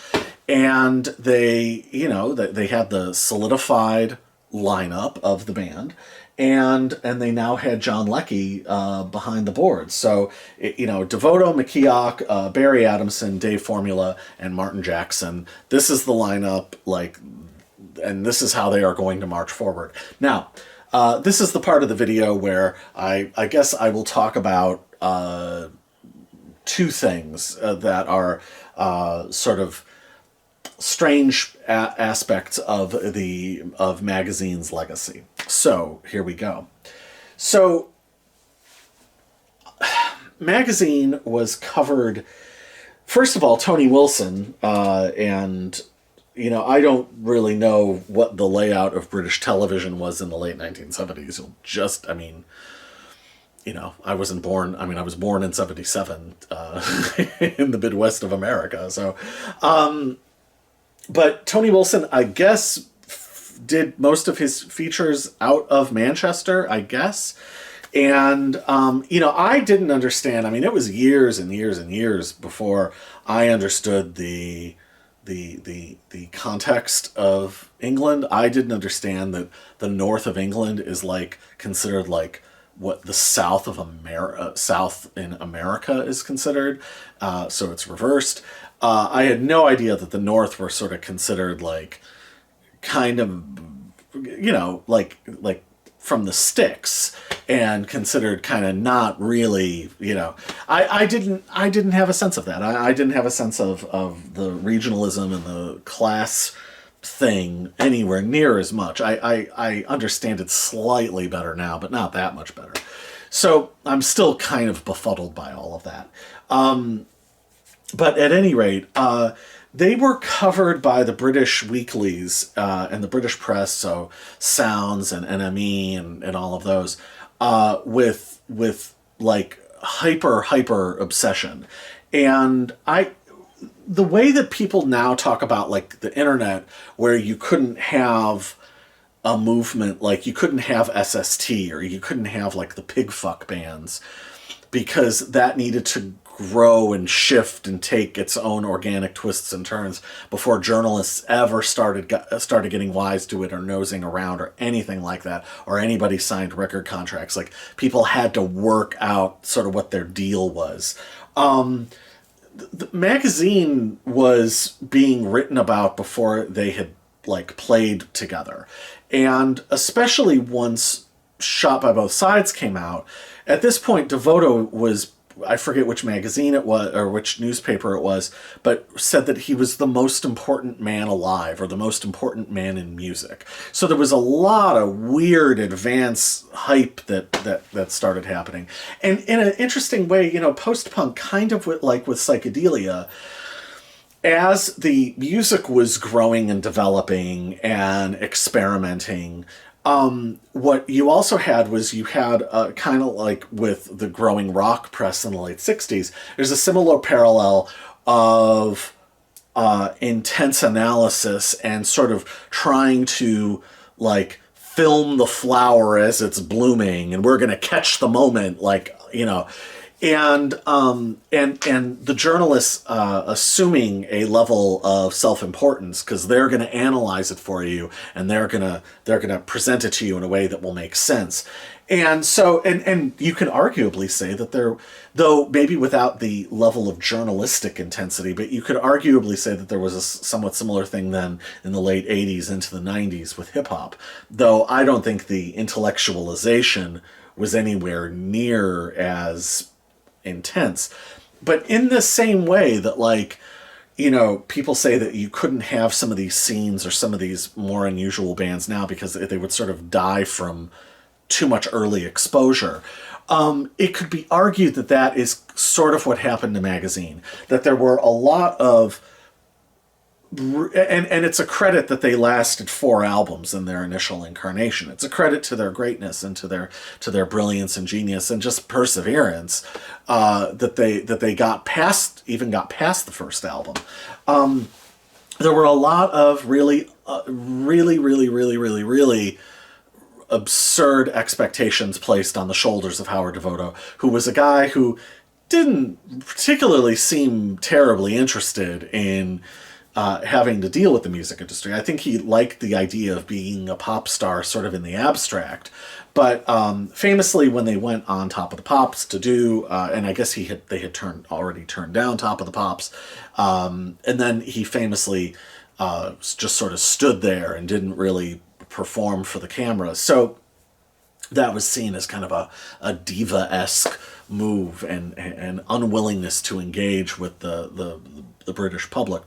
and they had the solidified lineup of the band, and they now had John Leckie behind the boards. So DeVoto, McKeoch, Barry Adamson, Dave Formula, and Martin Jackson. This is the lineup, and this is how they are going to march forward. Now, this is the part of the video where I guess I will talk about 2 things that are sort of strange aspects of Magazine's legacy. So here we go. So Magazine was covered, first of all, Tony Wilson, and I don't really know what the layout of British television was in the late 1970s. I wasn't born. I was born in 77 in the Midwest of America. So, but Tony Wilson, I guess, did most of his features out of Manchester, I guess. And, I didn't understand. It was years and years and years before I understood the context of England. I didn't understand that the north of England is considered what the south in America is considered. So it's reversed. I had no idea that the North were sort of considered like kind of, like from the sticks, and considered kind of not really, I didn't have a sense of that. I didn't have a sense of the regionalism and the class thing anywhere near as much. I understand it slightly better now, but not that much better. So I'm still kind of befuddled by all of that. But at any rate, they were covered by the British weeklies and the British press, so Sounds and NME and all of those, with like hyper obsession. And the way that people now talk about like the internet, where you couldn't have a movement, like you couldn't have SST, or you couldn't have like the pig fuck bands, because that needed to grow and shift and take its own organic twists and turns before journalists ever started getting wise to it, or nosing around, or anything like that, or anybody signed record contracts. Like, people had to work out sort of what their deal was. The magazine was being written about before they had like played together, and especially once Shot by Both Sides came out. At this point, DeVoto was, I forget which magazine it was or which newspaper it was, but said that he was the most important man alive, or the most important man in music. So there was a lot of weird advance hype that started happening. And in an interesting way, post-punk, kind of with psychedelia, as the music was growing and developing and experimenting, what you also had was you had kind of like with the growing rock press in the late 60s, there's a similar parallel of intense analysis and sort of trying to like film the flower as it's blooming, and we're going to catch the moment, and the journalists assuming a level of self-importance, because they're going to analyze it for you, and they're going to present it to you in a way that will make sense. And so, and you can arguably say that though maybe without the level of journalistic intensity, but you could arguably say that there was a somewhat similar thing then in the late 80s into the 90s with hip-hop, though I don't think the intellectualization was anywhere near as intense. But in the same way that people say that you couldn't have some of these scenes or some of these more unusual bands now because they would sort of die from too much early exposure. It could be argued that is sort of what happened to Magazine, that there were a lot of, and it's a credit that they lasted 4 albums in their initial incarnation. It's a credit to their greatness and to their brilliance and genius and just perseverance, that they got past the first album. There were a lot of really absurd expectations placed on the shoulders of Howard DeVoto, who was a guy who didn't particularly seem terribly interested in having to deal with the music industry. I think he liked the idea of being a pop star sort of in the abstract. But famously, when they went on Top of the Pops to do, and I guess they had already turned down Top of the Pops, and then he famously just sort of stood there and didn't really perform for the camera. So that was seen as kind of a diva-esque move and unwillingness to engage with the British public.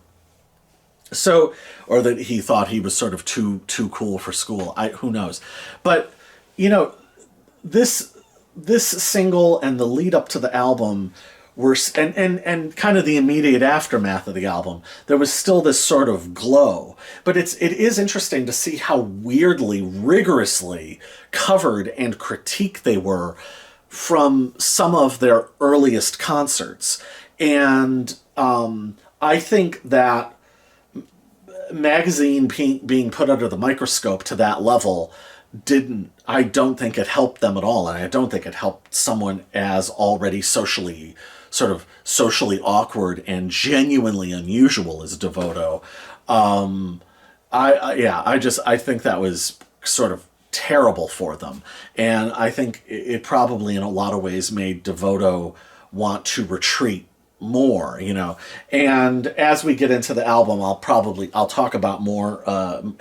So, or that he thought he was sort of too cool for school. Who knows? But this single and the lead up to the album were, and kind of the immediate aftermath of the album, there was still this sort of glow. But it is interesting to see how weirdly, rigorously covered and critiqued they were from some of their earliest concerts. And I think that Magazine being put under the microscope to that level I don't think it helped them at all, and I don't think it helped someone as already socially awkward and genuinely unusual as DeVoto. I think that was sort of terrible for them, and I think it probably in a lot of ways made DeVoto want to retreat more, you know. And as we get into the album, I'll talk about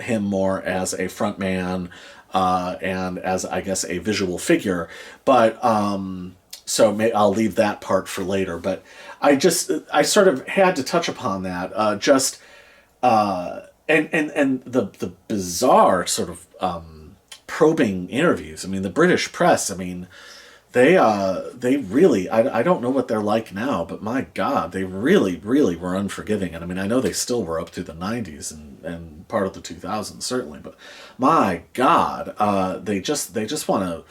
him more as a frontman and as, I guess, a visual figure. But I'll leave that part for later. But I sort of had to touch upon that. And the bizarre sort of probing interviews. I mean, the British press, I mean, they really, I don't know what they're like now, but my God, they really, really were unforgiving. And I mean, I know they still were up through the 90s and part of the 2000s, certainly, but my God, they just want to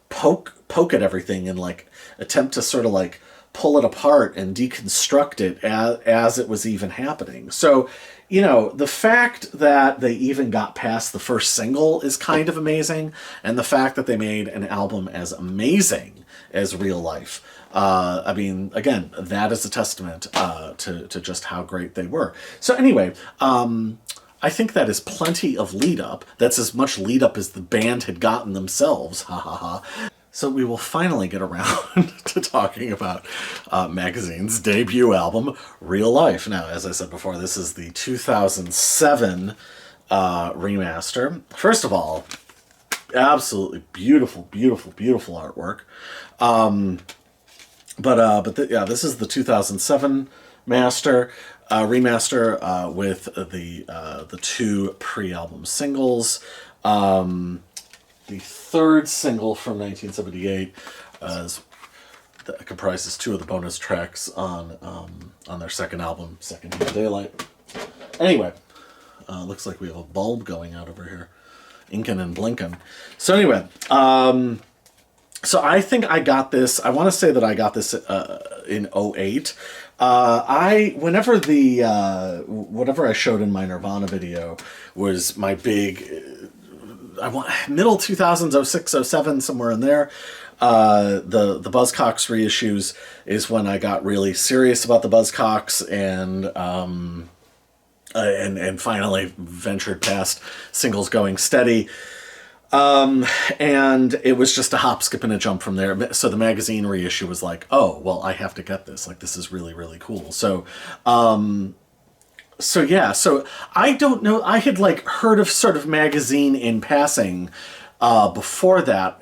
poke at everything and like attempt to sort of like pull it apart and deconstruct it as it was even happening. So, you know, the fact that they even got past the first single is kind of amazing, and the fact that they made an album as amazing as Real Life. I mean, again, that is a testament to just how great they were. So anyway, I think that is plenty of lead up. That's as much lead up as the band had gotten themselves. Ha ha ha. So we will finally get around to talking about Magazine's debut album, Real Life. Now, as I said before, this is the 2007 remaster. First of all, absolutely beautiful, beautiful, beautiful artwork. This is the 2007 remaster with the two pre-album singles. The third single from 1978 that comprises two of the bonus tracks on their second album, Second Year Daylight. Anyway, looks like we have a bulb going out over here, inkin' and blinkin'. So anyway, so I think I got this. I want to say that I got this in 2008. Whatever I showed in my Nirvana video was my big. Middle 2000s, 06, 07, somewhere in there. The Buzzcocks reissues is when I got really serious about the Buzzcocks and finally ventured past singles going steady. And it was just a hop, skip, and a jump from there. So the magazine reissue was like, oh, well, I have to get this. Like, this is really, really cool. So I don't know. I had like heard of sort of Magazine in passing before that.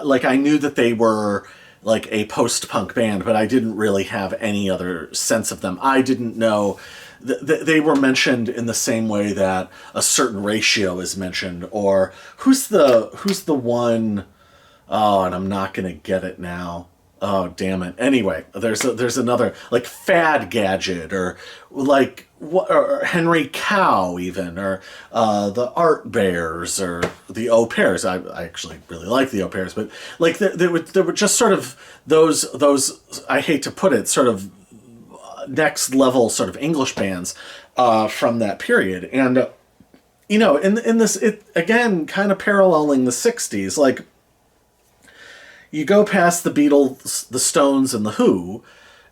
Like I knew that they were like a post-punk band, but I didn't really have any other sense of them. I didn't know they were mentioned in the same way that A Certain Ratio is mentioned, or who's the one, oh, and I'm not going to get it now. Oh, damn it. Anyway, there's another, like Fad Gadget, or like or Henry Cow even, or the Art Bears, or the Au Pairs. I actually really like the Au Pairs, but like there were just sort of those I hate to put it, sort of next level sort of English bands from that period. And you know, in this, it again kind of paralleling the 60s, like you go past the Beatles, the Stones, and the Who,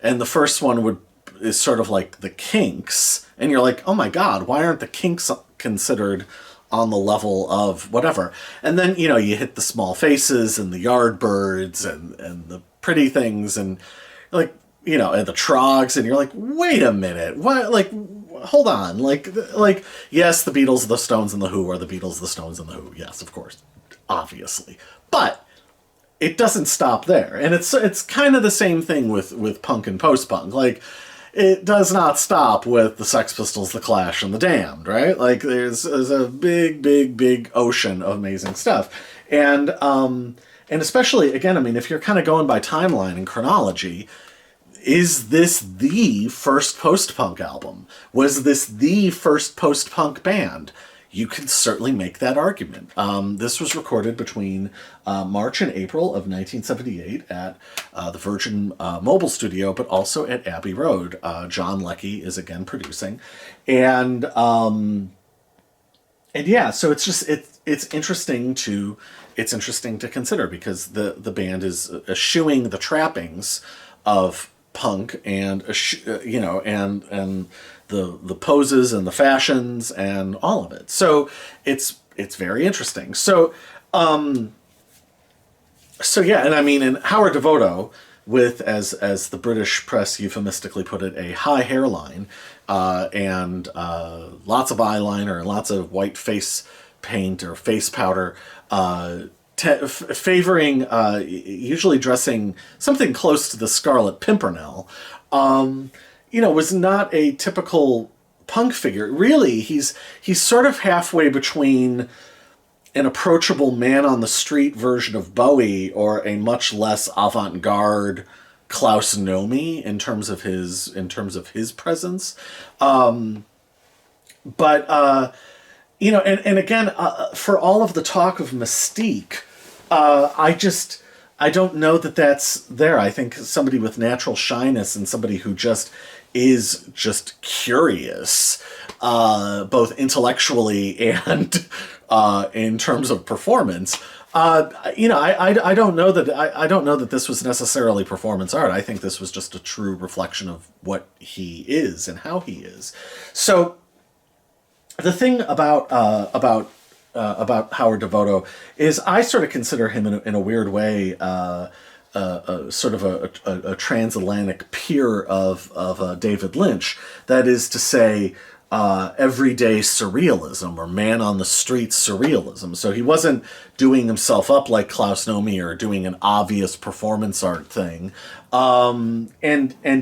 and the first one is sort of like the Kinks, and you're like, oh my God, why aren't the Kinks considered on the level of whatever? And then, you know, you hit the Small Faces and the Yardbirds and the Pretty Things, and like, you know, and the Trogs, and you're like, wait a minute, what? Like, hold on, like yes, the Beatles, the Stones, and the Who are the Beatles, the Stones, and the Who. Yes, of course, obviously, but it doesn't stop there. And it's kind of the same thing with punk and post-punk. Like, it does not stop with the Sex Pistols, the Clash, and the Damned, right? Like, there's a big, big, big ocean of amazing stuff. And especially, again, I mean, if you're kind of going by timeline and chronology, is this the first post-punk album? Was this the first post-punk band? You can certainly make that argument. This was recorded between March and April of 1978 at the Virgin Mobile Studio, but also at Abbey Road. John Leckie is again producing, and yeah, so it's just it's interesting to consider, because the band is eschewing the trappings of punk and you know, and the poses and the fashions and all of it. So it's very interesting. So yeah, and I mean, and Howard DeVoto, with, as the British press euphemistically put it, a high hairline, and lots of eyeliner and lots of white face paint or face powder, favoring, usually dressing something close to the Scarlet Pimpernel, was not a typical punk figure. Really, he's sort of halfway between an approachable man-on-the-street version of Bowie or a much less avant-garde Klaus Nomi in terms of his presence. And again, for all of the talk of mystique, I don't know that that's there. I think somebody with natural shyness and somebody who just is just curious, both intellectually and in terms of performance. I don't know that this was necessarily performance art. I think this was just a true reflection of what he is and how he is. So the thing about Howard DeVoto is I sort of consider him in a weird way sort of a transatlantic peer of David Lynch. That is to say, everyday surrealism or man on the street surrealism. So he wasn't doing himself up like Klaus Nomi or doing an obvious performance art thing. And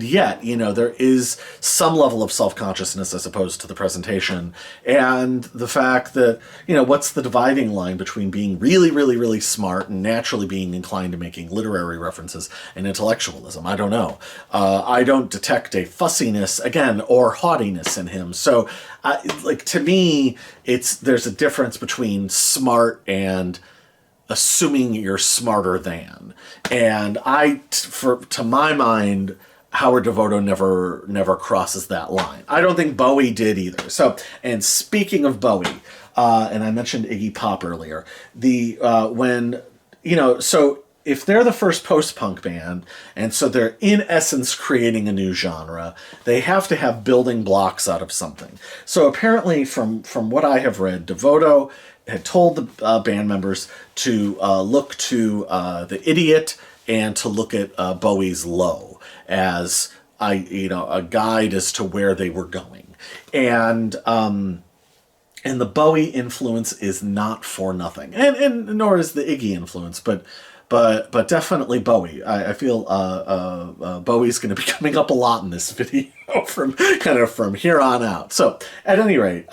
yet, there is some level of self-consciousness as opposed to the presentation, and the fact that, what's the dividing line between being really, really, really smart and naturally being inclined to making literary references and intellectualism? I don't know. I don't detect a fussiness, again, or haughtiness in him. So, to me, there's a difference between smart and assuming you're smarter than. And to my mind, Howard DeVoto never crosses that line. I don't think Bowie did either. So, and speaking of Bowie, and I mentioned Iggy Pop earlier, so if they're the first post-punk band, and so they're in essence creating a new genre, they have to have building blocks out of something. So apparently, from what I have read, DeVoto had told the band members to look to The Idiot and to look at Bowie's Low as a guide as to where they were going. And the Bowie influence is not for nothing, and nor is the Iggy influence, but definitely Bowie. I feel Bowie's going to be coming up a lot in this video from here on out. So at any rate,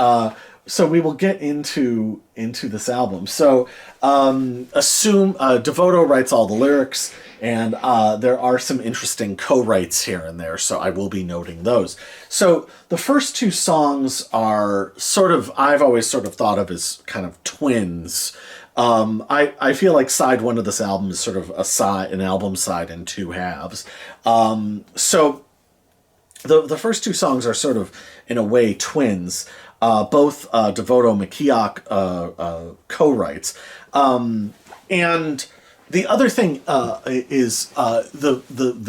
so we will get into this album. So assume DeVoto writes all the lyrics, and there are some interesting co-writes here and there, so I will be noting those. So the first two songs are I've always sort of thought of as kind of twins. I feel like side one of this album is sort of an album side in two halves. So the first two songs are sort of, in a way, twins. Both DeVoto McKeoch co-writes. And the other thing is the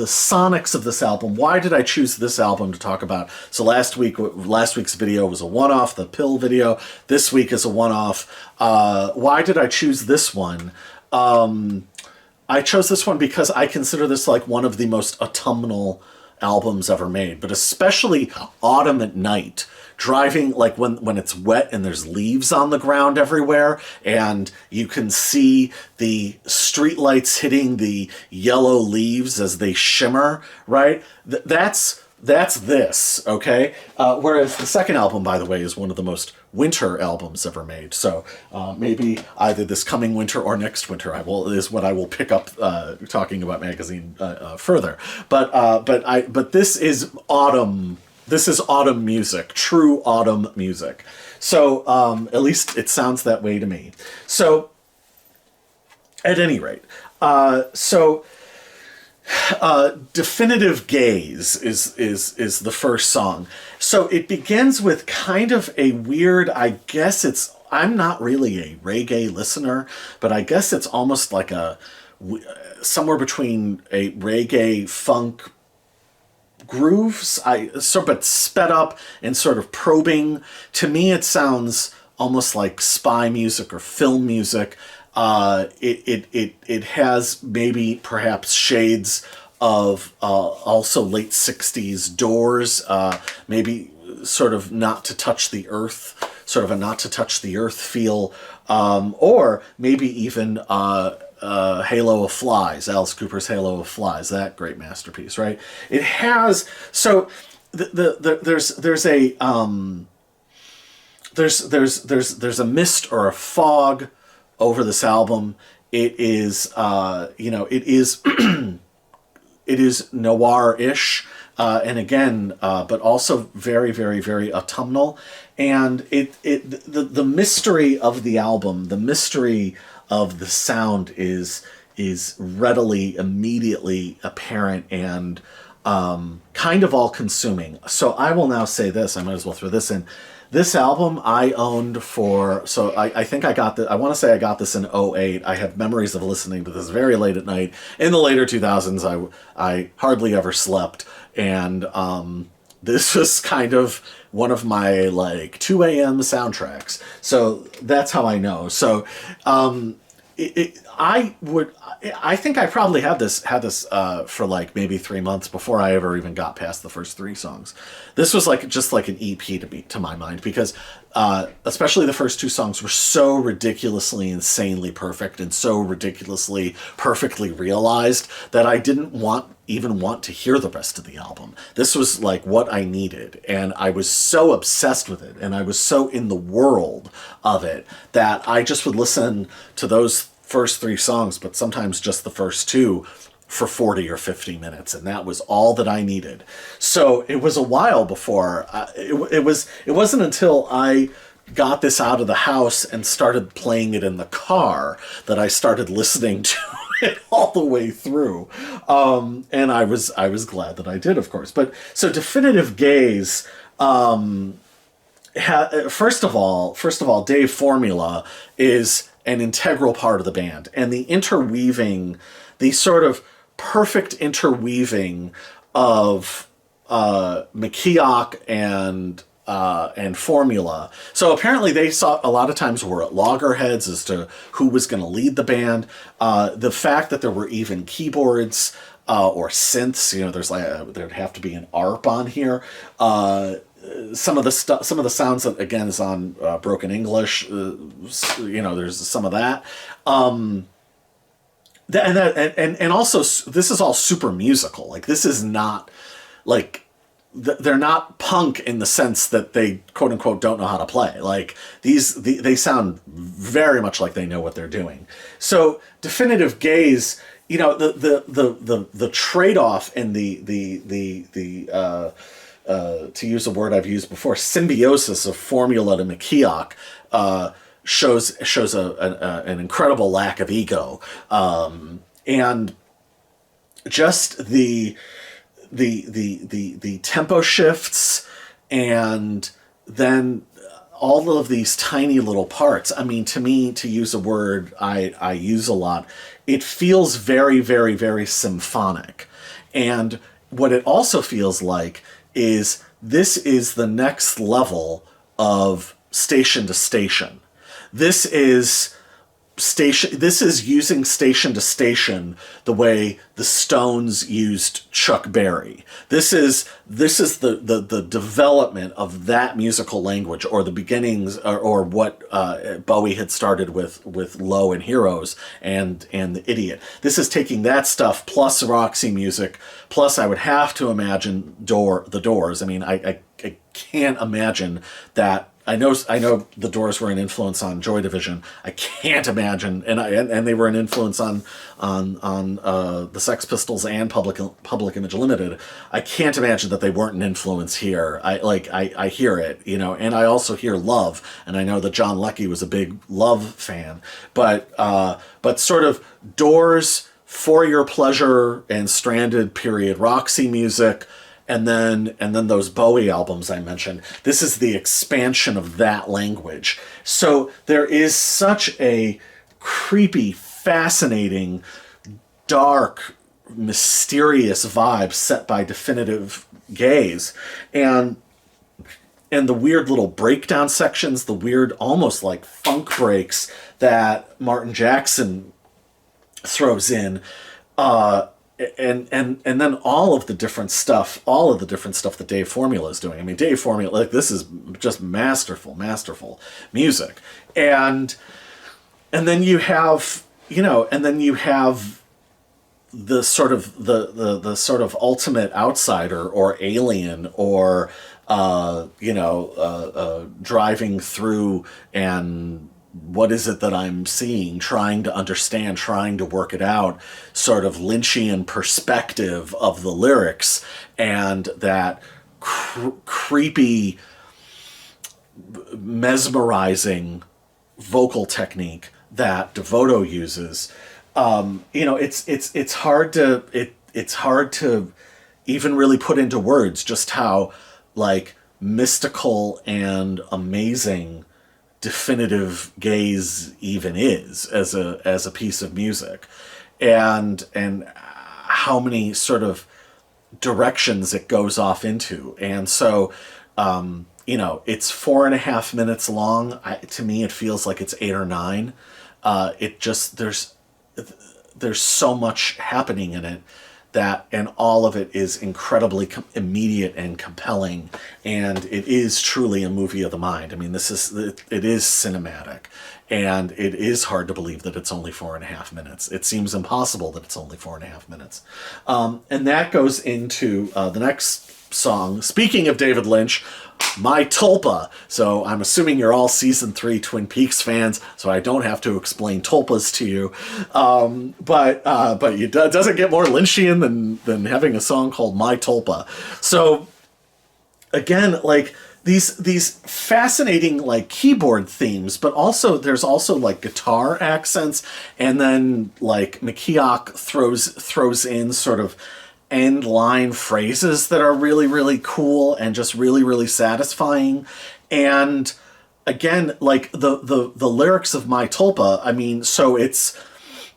sonics of this album. Why did I choose this album to talk about? So last week's video was a one-off, the Pill video. This week is a one-off. Why did I choose this one? I chose this one because I consider this like one of the most autumnal albums ever made, but especially Autumn at Night. Driving, like when it's wet and there's leaves on the ground everywhere, and you can see the streetlights hitting the yellow leaves as they shimmer, right? That's this, okay? Whereas the second album, by the way, is one of the most winter albums ever made. So maybe either this coming winter or next winter is what I will pick up talking about Magazine further. But this is autumn. This is autumn music, true autumn music. So at least it sounds that way to me. So at any rate, Definitive Gaze is the first song. So it begins with kind of a weird, I'm not really a reggae listener, but I guess it's almost like somewhere between a reggae funk grooves, but sped up and sort of probing. To me, it sounds almost like spy music or film music. It has maybe perhaps shades of also late 60s Doors, maybe sort of Not to Touch the Earth, sort of a Not to Touch the Earth feel, or maybe even Halo of Flies, Alice Cooper's Halo of Flies, that great masterpiece, right? It has, so there's a mist or a fog over this album. It is, it is noir-ish, and again, but also very, very, very autumnal. And the mystery of the album, the mystery of the sound is readily, immediately apparent and kind of all-consuming. So I will now say this. I might as well throw this in. This album I owned for, so I think I got I want to say I got this in '08. I have memories of listening to this very late at night. In the later 2000s, I hardly ever slept. And this was kind of one of my, like, 2 a.m. soundtracks. So that's how I know. So I think I probably had this for like maybe 3 months before I ever even got past the first 3 songs. This was like just like an EP to my mind, because especially the first 2 songs were so ridiculously, insanely perfect and so ridiculously perfectly realized that I didn't even want to hear the rest of the album. This was like what I needed, and I was so obsessed with it, and I was so in the world of it that I just would listen to those first 3 songs, but sometimes just the first 2, for 40 or 50 minutes, and that was all that I needed. So it was a while before it wasn't until I got this out of the house and started playing it in the car that I started listening to it all the way through. And I was glad that I did, of course. But so Definitive Gaze, first of all, Dave Formula is an integral part of the band, and the sort of perfect interweaving of McKeoch and Formula. So apparently they saw a lot of times were at loggerheads as to who was going to lead the band. The fact that there were even keyboards or synths, there'd have to be an ARP on here. Some of the sounds that again is on Broken English. There's some of that. And also this is all super musical. Like, this is not like they're not punk in the sense that they quote unquote don't know how to play. Like, they sound very much like they know what they're doing. So Definitive Gaze, the trade-off and the to use a word I've used before, symbiosis of Formula to McKeoch shows an incredible lack of ego, and just the tempo shifts, and then all of these tiny little parts. I mean, to me, to use a word I use a lot, it feels very, very, very symphonic. And what it also feels like is this is the next level of station to station. This is using station to station the way the Stones used Chuck Berry. This is the development of that musical language, or the beginnings, or what Bowie had started with Low and Heroes and The Idiot. This is taking that stuff plus Roxy music, plus I would have to imagine the Doors. I mean, I can't imagine that. I know the Doors were an influence on Joy Division. I can't imagine, and they were an influence on the Sex Pistols and Public Image Limited. I can't imagine that they weren't an influence here. I hear it, and I also hear Love, and I know that John Leckie was a big Love fan, but sort of Doors, For Your Pleasure, and Stranded period Roxy music. And then those Bowie albums I mentioned. This is the expansion of that language. So there is such a creepy, fascinating, dark, mysterious vibe set by Definitive Gaze. And the weird little breakdown sections, the weird almost like funk breaks that Martin Jackson throws in, and then all of the different stuff that Dave Formula is doing. I mean, Dave Formula, like, this is just masterful music. And then you have, the sort of the sort of ultimate outsider or alien, or driving through, and what is it that I'm seeing, trying to understand, trying to work it out, sort of Lynchian perspective of the lyrics, and that creepy, mesmerizing vocal technique that DeVoto uses. It's hard to even really put into words just how, like, mystical and amazing Definitive Gaze even is as a piece of music, and how many sort of directions it goes off into. And so it's 4.5 minutes long. To me, it feels like it's 8 or 9. There's so much happening in it, and all of it is incredibly immediate and compelling, and it is truly a movie of the mind. I mean, it is cinematic, and it is hard to believe that it's only 4.5 minutes. It seems impossible that it's only 4.5 minutes. And that goes into the next song. Speaking of David Lynch, My Tulpa. So I'm assuming you're all season 3 Twin Peaks fans, so I don't have to explain tulpas to you. But it doesn't get more Lynchian than having a song called My Tulpa. So again, like, these fascinating, like, keyboard themes, but there's also like guitar accents, and then, like, McKeoch throws in sort of end line phrases that are really, really cool and just really, really satisfying. And again, like, the lyrics of My Tulpa, I mean, so it's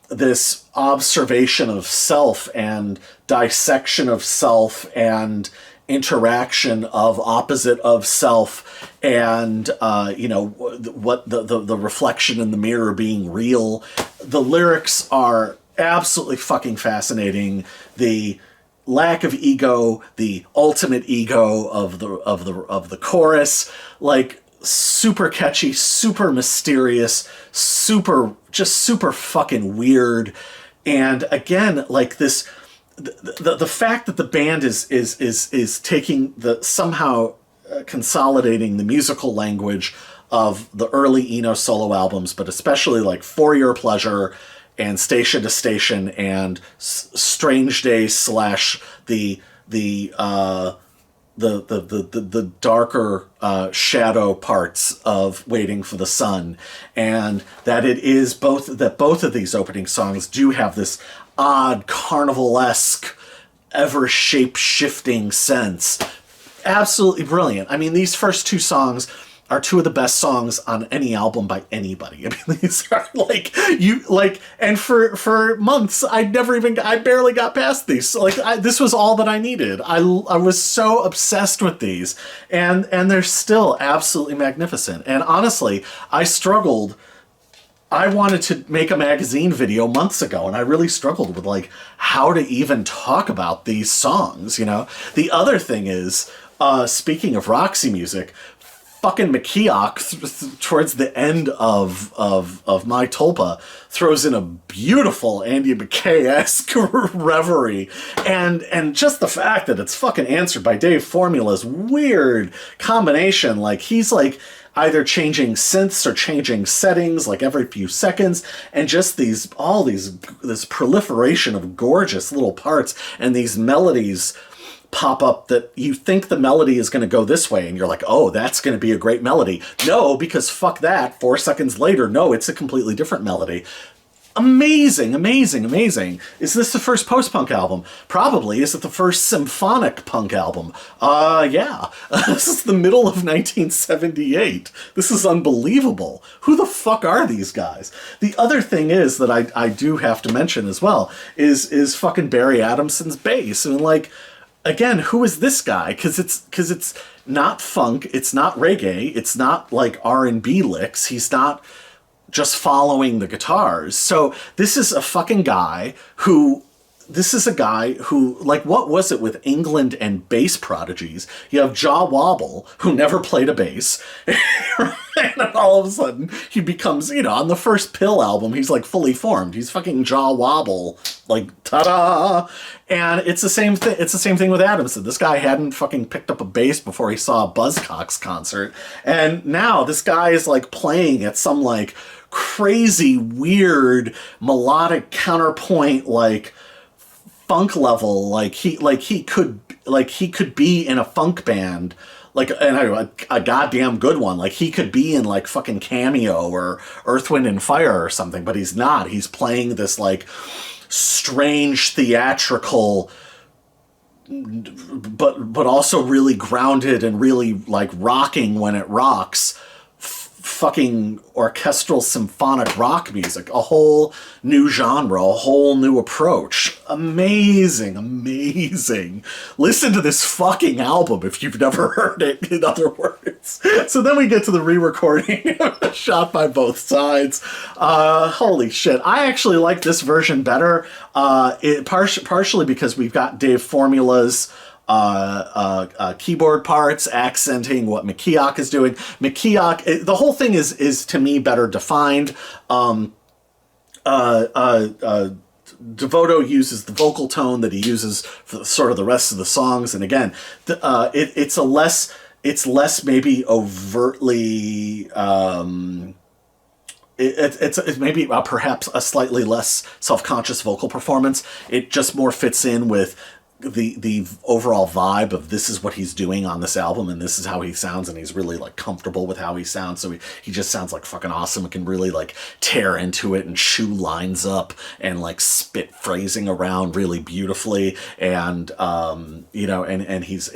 this observation of self and dissection of self and interaction of opposite of self, and what the reflection in the mirror being real. The lyrics are absolutely fucking fascinating. The lack of ego, the ultimate ego of the chorus, like, super catchy, super mysterious, super fucking weird. And again, like, this, the fact that the band is taking somehow consolidating the musical language of the early Eno solo albums, but especially, like, For Your Pleasure and Station to Station and Strange Days / the darker shadow parts of Waiting for the Sun, and that both of these opening songs do have this odd carnivalesque, ever shape-shifting sense. Absolutely brilliant. I mean, these first 2 songs are 2 of the best songs on any album by anybody. I mean, these are and for months, I barely got past these. So, like, this was all that I needed. I was so obsessed with these, and they're still absolutely magnificent. And honestly, I wanted to make a magazine video months ago, and I really struggled with, like, how to even talk about these songs, The other thing is, speaking of Roxy music, fucking McKeoch, towards the end of My Tulpa, throws in a beautiful Andy McKay-esque reverie, and just the fact that it's fucking answered by Dave Formula's weird combination, like, he's, like, either changing synths or changing settings, like, every few seconds, and just this proliferation of gorgeous little parts, and these melodies pop up that you think the melody is going to go this way, and you're like, oh, that's going to be a great melody. No, because fuck that. 4 seconds later, no, it's a completely different melody. Amazing. Is this the first post-punk album? Probably. Is it the first symphonic punk album? Yeah. This is the middle of 1978. This is unbelievable. Who the fuck are these guys? The other thing is that I do have to mention as well is fucking Barry Adamson's bass. I mean, like, again, who is this guy? Because it's not funk, it's not reggae, it's not, like, R&B licks. He's not just following the guitars. So this is a fucking guy who this is a guy who, like, what was it with England and bass prodigies? You have Jaw Wobble, who never played a bass, and then all of a sudden he becomes, on the first Pill album, he's like fully formed. He's fucking Jaw Wobble, like, ta-da! And it's the same thing. It's the same thing with Adamson. This guy hadn't fucking picked up a bass before he saw a Buzzcocks concert, and now this guy is like playing at some like crazy, weird, melodic counterpoint, like funk level. Like he could be in a funk band, like, and a goddamn good one. Like he could be in like fucking Cameo or Earth, Wind and Fire or something, but he's not. He's playing this like strange theatrical, but also really grounded and really like rocking when it rocks, fucking orchestral symphonic rock music, a whole new genre, a whole new approach. Amazing. Listen to this fucking album if you've never heard it, in other words. So then we get to the re-recording shot by both sides. Holy shit. I actually like this version better, partially because we've got Dave Formula's keyboard parts accenting what McKeoch is doing. McKeoch, the whole thing is to me better defined. DeVoto uses the vocal tone that he uses for sort of the rest of the songs, and again, it's less maybe overtly. It's maybe perhaps a slightly less self-conscious vocal performance. It just more fits in with the overall vibe of this is what he's doing on this album and this is how he sounds, and he's really like comfortable with how he sounds, so he just sounds like fucking awesome and can really like tear into it and shoe lines up and like spit phrasing around really beautifully, and and he's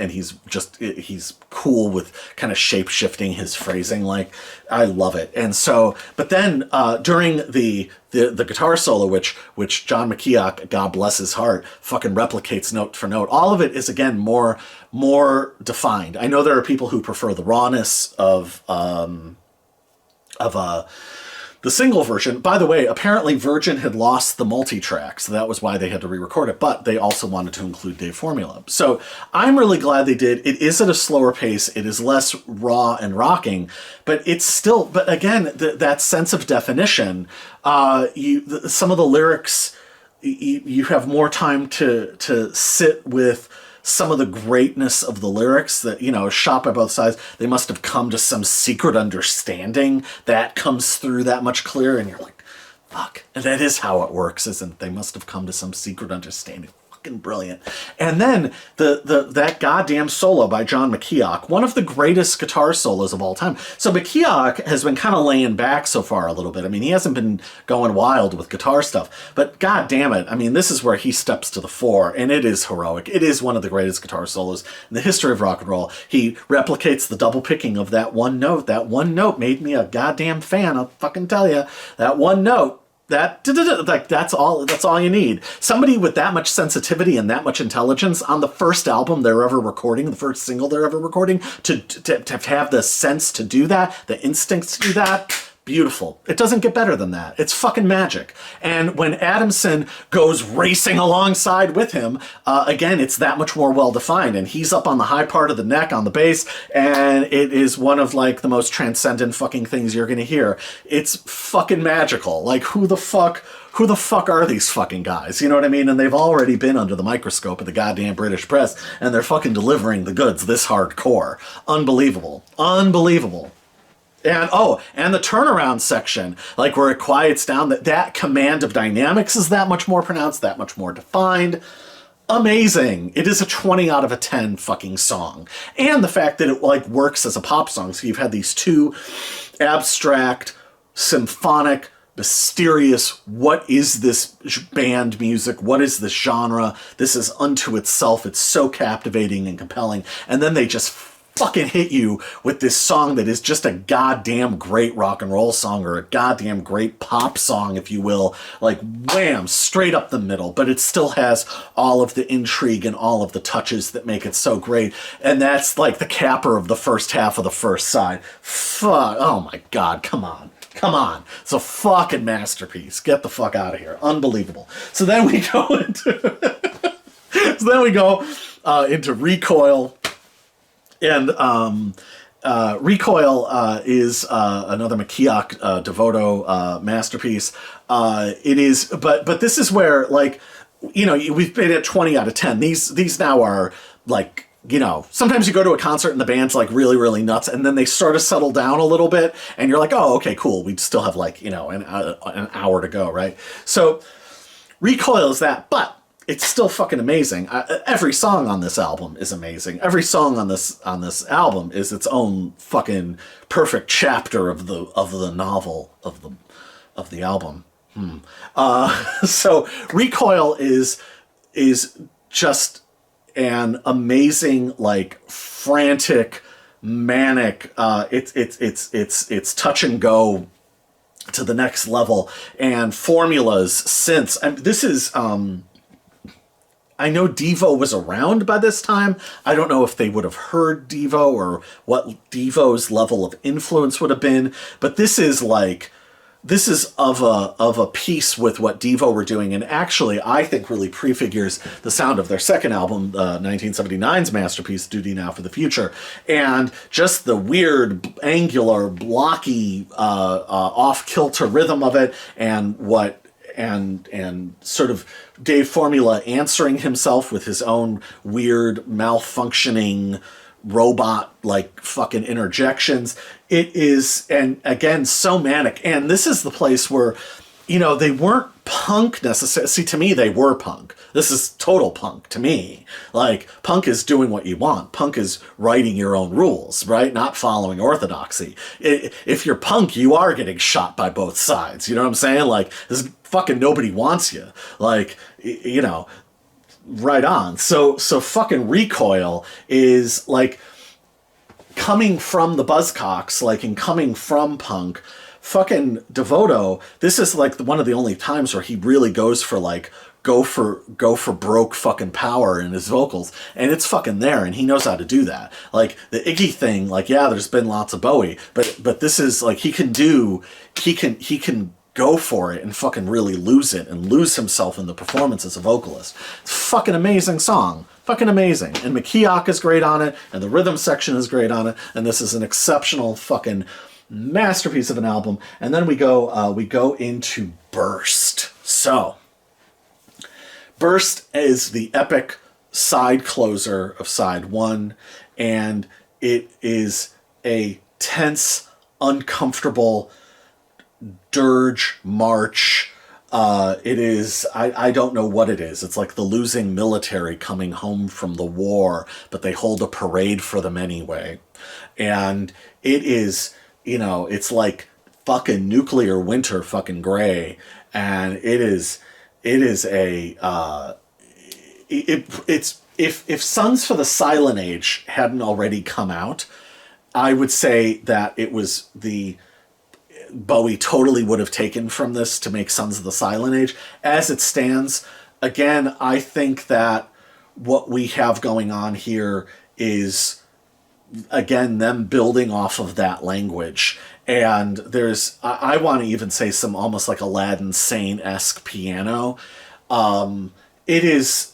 cool with kind of shape shifting his phrasing. Like, I love it. And so, but then during the guitar solo, which John McKeoch, God bless his heart, fucking replicates note for note. All of it is again more defined. I know there are people who prefer the rawness of the single version. By the way, apparently Virgin had lost the multi-track, so that was why they had to re-record it, but they also wanted to include Dave Formula. So I'm really glad they did. It is at a slower pace. It is less raw and rocking, but it's still, but again, that sense of definition, some of the lyrics, you have more time to sit with some of the greatness of the lyrics that, shot by both sides. They must have come to some secret understanding that comes through that much clearer, and you're like, fuck. And that is how it works, isn't it? They must have come to some secret understanding. Fucking brilliant. And then that goddamn solo by John McKeoch, one of the greatest guitar solos of all time. So McKeoch has been kind of laying back so far a little bit. I mean, he hasn't been going wild with guitar stuff, but god damn it, I mean, this is where he steps to the fore, and it is heroic. It is one of the greatest guitar solos in the history of rock and roll. He replicates the double picking of that one note. That one note made me a goddamn fan, I'll fucking tell you. That one note, that's all you need. Somebody with that much sensitivity and that much intelligence on the first album they're ever recording, the first single they're ever recording, to have the sense to do that, the instincts to do that. Beautiful. It doesn't get better than that. It's fucking magic. And when Adamson goes racing alongside with him, again, it's that much more well-defined. And he's up on the high part of the neck on the bass, and it is one of, like, the most transcendent fucking things you're gonna hear. It's fucking magical. Like, who the fuck are these fucking guys? You know what I mean? And they've already been under the microscope of the goddamn British press, and they're fucking delivering the goods this hardcore. Unbelievable. And the turnaround section, like where it quiets down, that command of dynamics is that much more pronounced, that much more defined. Amazing. It is a 20 out of a 10 fucking song. And the fact that it like works as a pop song. So you've had these two abstract, symphonic, mysterious, what is this band music? What is this genre? This is unto itself. It's so captivating and compelling. And then they just fucking hit you with this song that is just a goddamn great rock and roll song, or a goddamn great pop song, if you will. Like, wham, straight up the middle, but it still has all of the intrigue and all of the touches that make it so great. And that's like the capper of the first half of the first side. Fuck, oh my god, come on. It's a fucking masterpiece. Get the fuck out of here. Unbelievable. So then we go into then we go into Recoil. And Recoil is another Howard DeVoto masterpiece. It is, but this is where, like, you know, we've been at 20 out of 10. These now are, like, you know, sometimes you go to a concert and the band's like really, really nuts, and then they sort of settle down a little bit, and you're like, oh, okay, cool. We still have, like, you know, an hour to go, right? So Recoil is that, but it's still fucking amazing. Every song on this album is amazing. Every song on this album is its own fucking perfect chapter of the novel of the album. So Recoil is just an amazing, like, frantic, manic. It's touch and go to the next level, and formulas, synths. And this is. I know Devo was around by this time. I don't know if they would have heard Devo or what Devo's level of influence would have been, but this is of a piece with what Devo were doing, and actually I think really prefigures the sound of their second album, 1979's masterpiece, Duty Now for the Future, and just the weird, angular, blocky, off-kilter rhythm of it, and sort of Dave Formula answering himself with his own weird, malfunctioning robot, like, fucking interjections. It is, and again, so manic. And this is the place where, you know, they weren't punk necessarily. See, to me, they were punk. This is total punk to me. Like, punk is doing what you want. Punk is writing your own rules, right? Not following orthodoxy. If you're punk, you are getting shot by both sides. You know what I'm saying? Like, this fucking nobody wants you. Like, you know, right on. So fucking Recoil is, like, coming from the Buzzcocks, like, and coming from punk. Fucking DeVoto, this is, like, one of the only times where he really goes for, like, go for broke fucking power in his vocals, and it's fucking there, and he knows how to do that. Like, the Iggy thing, like, yeah, there's been lots of Bowie, but this is, like, he can go for it and fucking really lose it and lose himself in the performance as a vocalist. It's a fucking amazing song. Fucking amazing. And McKeoch is great on it, and the rhythm section is great on it, and this is an exceptional fucking masterpiece of an album. And then we go into Burst. So, Burst is the epic side closer of side one, and it is a tense, uncomfortable dirge march. It is, I don't know what it is. It's like the losing military coming home from the war, but they hold a parade for them anyway. And it is, you know, it's like fucking nuclear winter fucking gray. And it's if Sons for the Silent Age hadn't already come out, I would say that it was the Bowie totally would have taken from this to make Sons of the Silent Age. As it stands, again, I think that what we have going on here is, again, them building off of that language. And there's, I want to even say, some almost like Aladdin Sane-esque piano. It is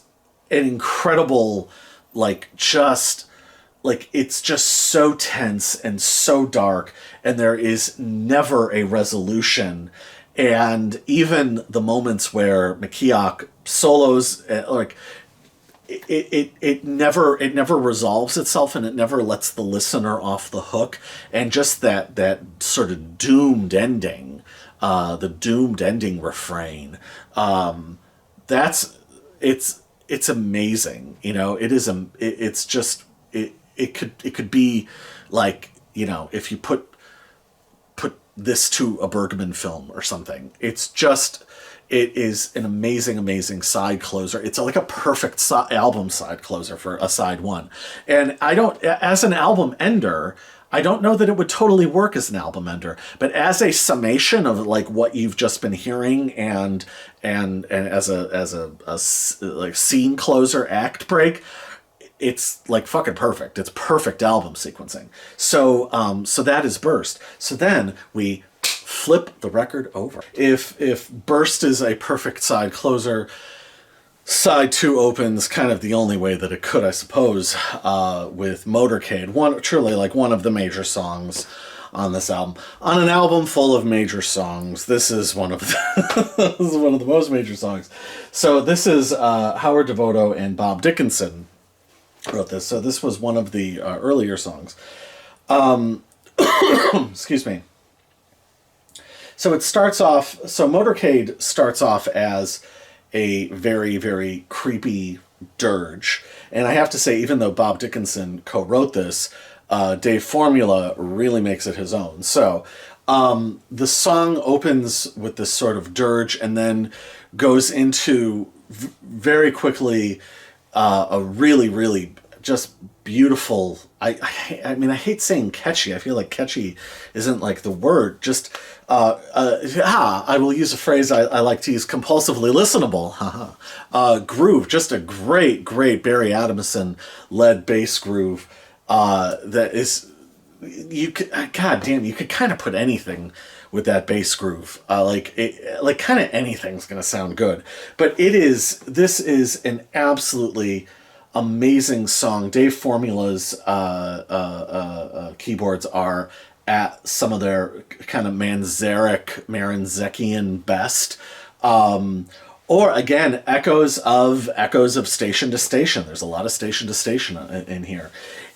an incredible, like, just... like, it's just so tense and so dark, and there is never a resolution. And even the moments where McKeoch solos, like, it never resolves itself, and it never lets the listener off the hook. And just that sort of doomed ending, the doomed ending refrain, it's amazing. You know, it's just, it could be like, you know, if you put this to a Bergman film or something. It is an amazing side closer. It's like a perfect album side closer for a side one. And as an album ender, I don't know that it would totally work as an album ender, but as a summation of, like, what you've just been hearing, and as a like scene closer, act break, it's, like, fucking perfect. It's perfect album sequencing. So that is Burst. So then we flip the record over. If Burst is a perfect side closer, Side 2 opens kind of the only way that it could, I suppose, with Motorcade. Truly like one of the major songs on this album. On an album full of major songs, this is one of the, this is one of the most major songs. So this is Howard DeVoto and Bob Dickinson wrote this. So this was one of the earlier songs. Excuse me. So it starts off, so Motorcade starts off as a very, very creepy dirge. And I have to say, even though Bob Dickinson co-wrote this, Dave Formula really makes it his own. So the song opens with this sort of dirge and then goes into very quickly a really, really just beautiful. I mean, I hate saying catchy. I feel like catchy isn't like the word. Just I will use a phrase I like to use: compulsively listenable. Groove. Just a great Barry Adamson led bass groove that is. God damn, you could kind of put anything with that bass groove. Like kind of anything's gonna sound good. But this is an absolutely amazing song. Dave Formula's keyboards are at some of their kind of Maranzekian best. Or again, echoes of Station to Station. There's a lot of Station to Station in here.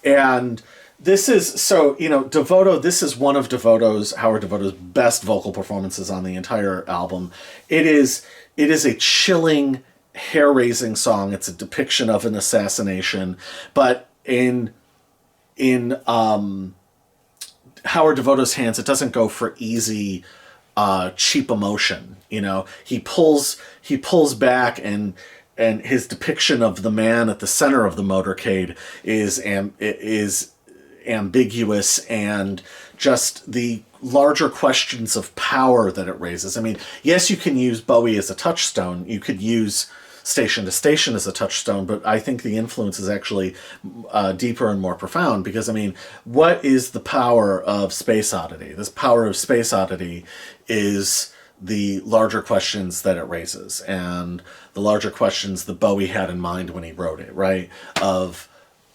And this is, so, DeVoto, this is one of Howard DeVoto's best vocal performances on the entire album. It is a chilling, hair-raising song. It's a depiction of an assassination, but in Howard DeVoto's hands, it doesn't go for easy, cheap emotion. He pulls back, and his depiction of the man at the center of the motorcade is ambiguous, and just the larger questions of power that it raises. I mean, yes, you can use Bowie as a touchstone. You could use Station to Station as a touchstone, but I think the influence is actually deeper and more profound, because, I mean, what is the power of Space Oddity? This power of Space Oddity is the larger questions that it raises, and the larger questions that Bowie had in mind when he wrote it, right? Of,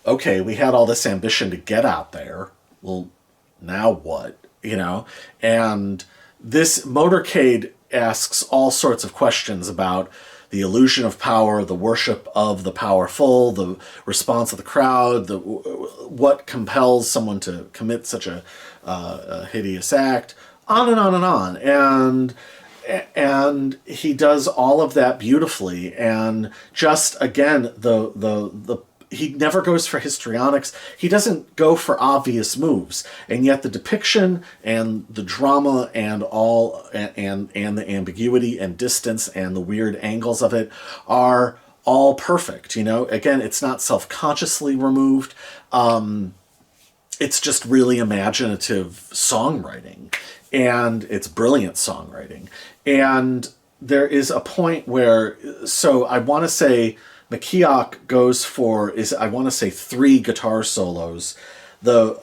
okay, we had all this ambition to get out there. Well, now what? And this Motorcade asks all sorts of questions about the illusion of power, the worship of the powerful, the response of the crowd, what compels someone to commit such a hideous act, on and on and on. And he does all of that beautifully. And just, again, he never goes for histrionics. He doesn't go for obvious moves, and yet the depiction and the drama and the ambiguity and distance and the weird angles of it are all perfect. Again, it's not self-consciously removed. It's just really imaginative songwriting, and it's brilliant songwriting. And there is a point where, so I want to say, McKeoch goes for, I want to say, 3 guitar solos. The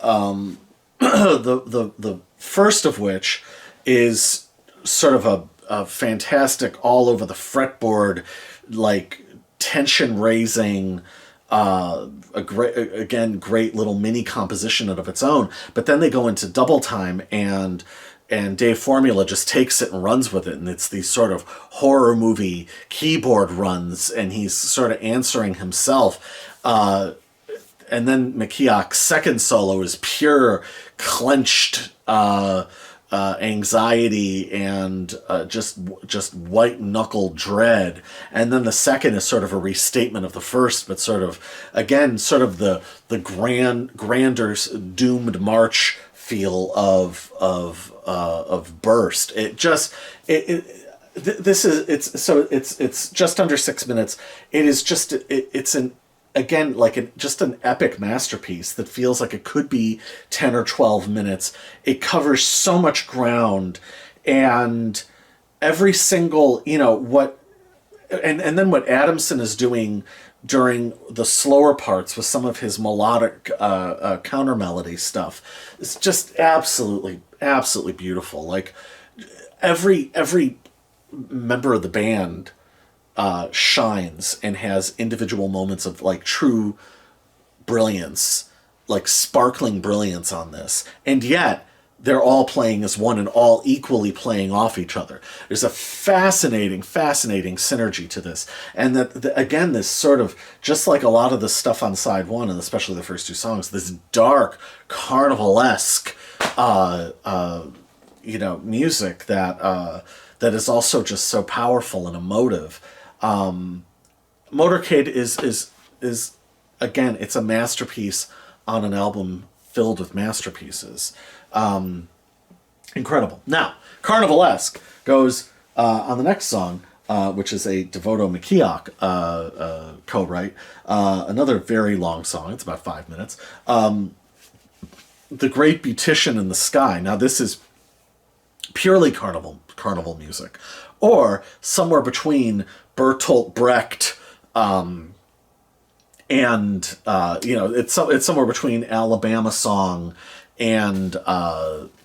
first of which is sort of a fantastic, all over the fretboard, like tension raising, a great little mini composition of its own. But then they go into double time, and Dave Formula just takes it and runs with it, and it's these sort of horror movie keyboard runs, and he's sort of answering himself. And then McKeoch's second solo is pure clenched anxiety and just white knuckle dread. And then the second is sort of a restatement of the first, but sort of the grander doomed march feel of Burst. It's just under 6 minutes. It's an epic masterpiece that feels like it could be 10 or 12 minutes. It covers so much ground, and every single, and then what Adamson is doing during the slower parts with some of his melodic counter melody stuff, it's just absolutely beautiful. Like every member of the band shines and has individual moments of like true brilliance, like sparkling brilliance on this, and yet they're all playing as one and all equally playing off each other. There's a fascinating synergy to this. And again, this sort of, just like a lot of the stuff on side one, and especially the first two songs, this dark, carnivalesque, music that is also just so powerful and emotive. Motorcade is again, it's a masterpiece on an album filled with masterpieces. Incredible. Now, Carnivalesque goes on the next song, which is a DeVoto McKeoch co-write. Another very long song. It's about 5 minutes. The Great Beautician in the Sky. Now, this is purely carnival music, or somewhere between Bertolt Brecht and it's somewhere between Alabama Song and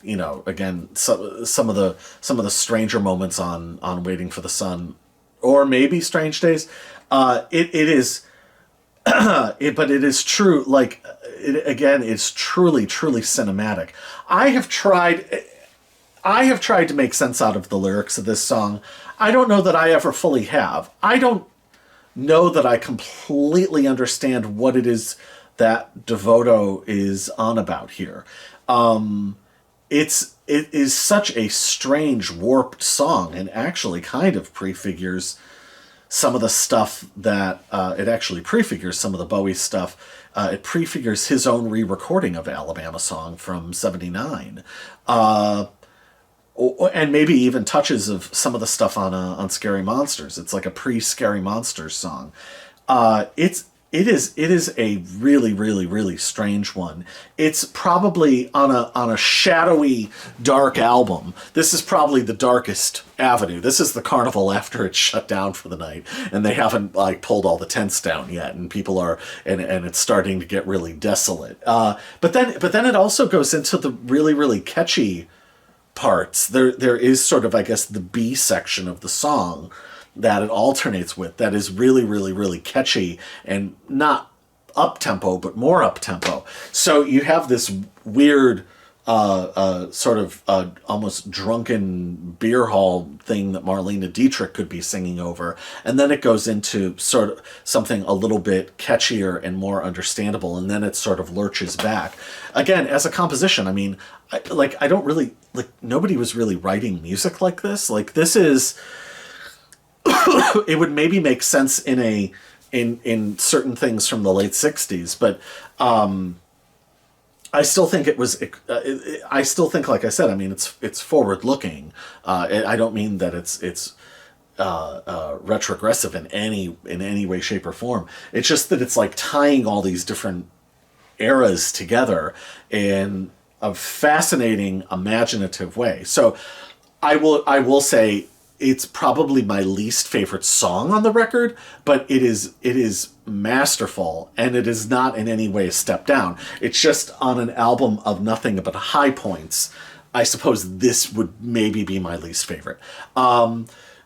again some of the stranger moments on Waiting for the Sun, or maybe Strange Days. It is but it is true, like it's truly cinematic. I have tried to make sense out of the lyrics of this song. I don't know that I ever fully have. I don't know that I completely understand what it is that DeVoto is on about here. It is such a strange, warped song, and actually kind of prefigures some of the stuff that it actually prefigures some of the Bowie stuff. It prefigures his own re-recording of Alabama Song from '79. And maybe even touches of some of the stuff on Scary Monsters. It's like a pre-Scary Monsters song. It is a really strange one. It's probably on a shadowy, dark album. This is probably the darkest avenue. This is the carnival after it's shut down for the night, and they haven't like pulled all the tents down yet, and people are and it's starting to get really desolate. But then it also goes into the really catchy parts. There is sort of, I guess, the B section of the song that it alternates with that is really catchy and not up-tempo, but more up-tempo. So you have this weird sort of almost drunken beer hall thing that Marlene Dietrich could be singing over, and then it goes into sort of something a little bit catchier and more understandable, and then it sort of lurches back. Again, as a composition, I mean, I don't really, like, nobody was really writing music like this. Like, this is... it would maybe make sense in certain things from the late 60s, but I still think it was. I still think, like I said, I mean, it's forward looking. I don't mean that it's retrogressive in any way, shape, or form. It's just that it's like tying all these different eras together in a fascinating, imaginative way. So I will say it's probably my least favorite song on the record, but it is masterful, and it is not in any way a step down. It's just on an album of nothing but high points. I suppose this would maybe be my least favorite.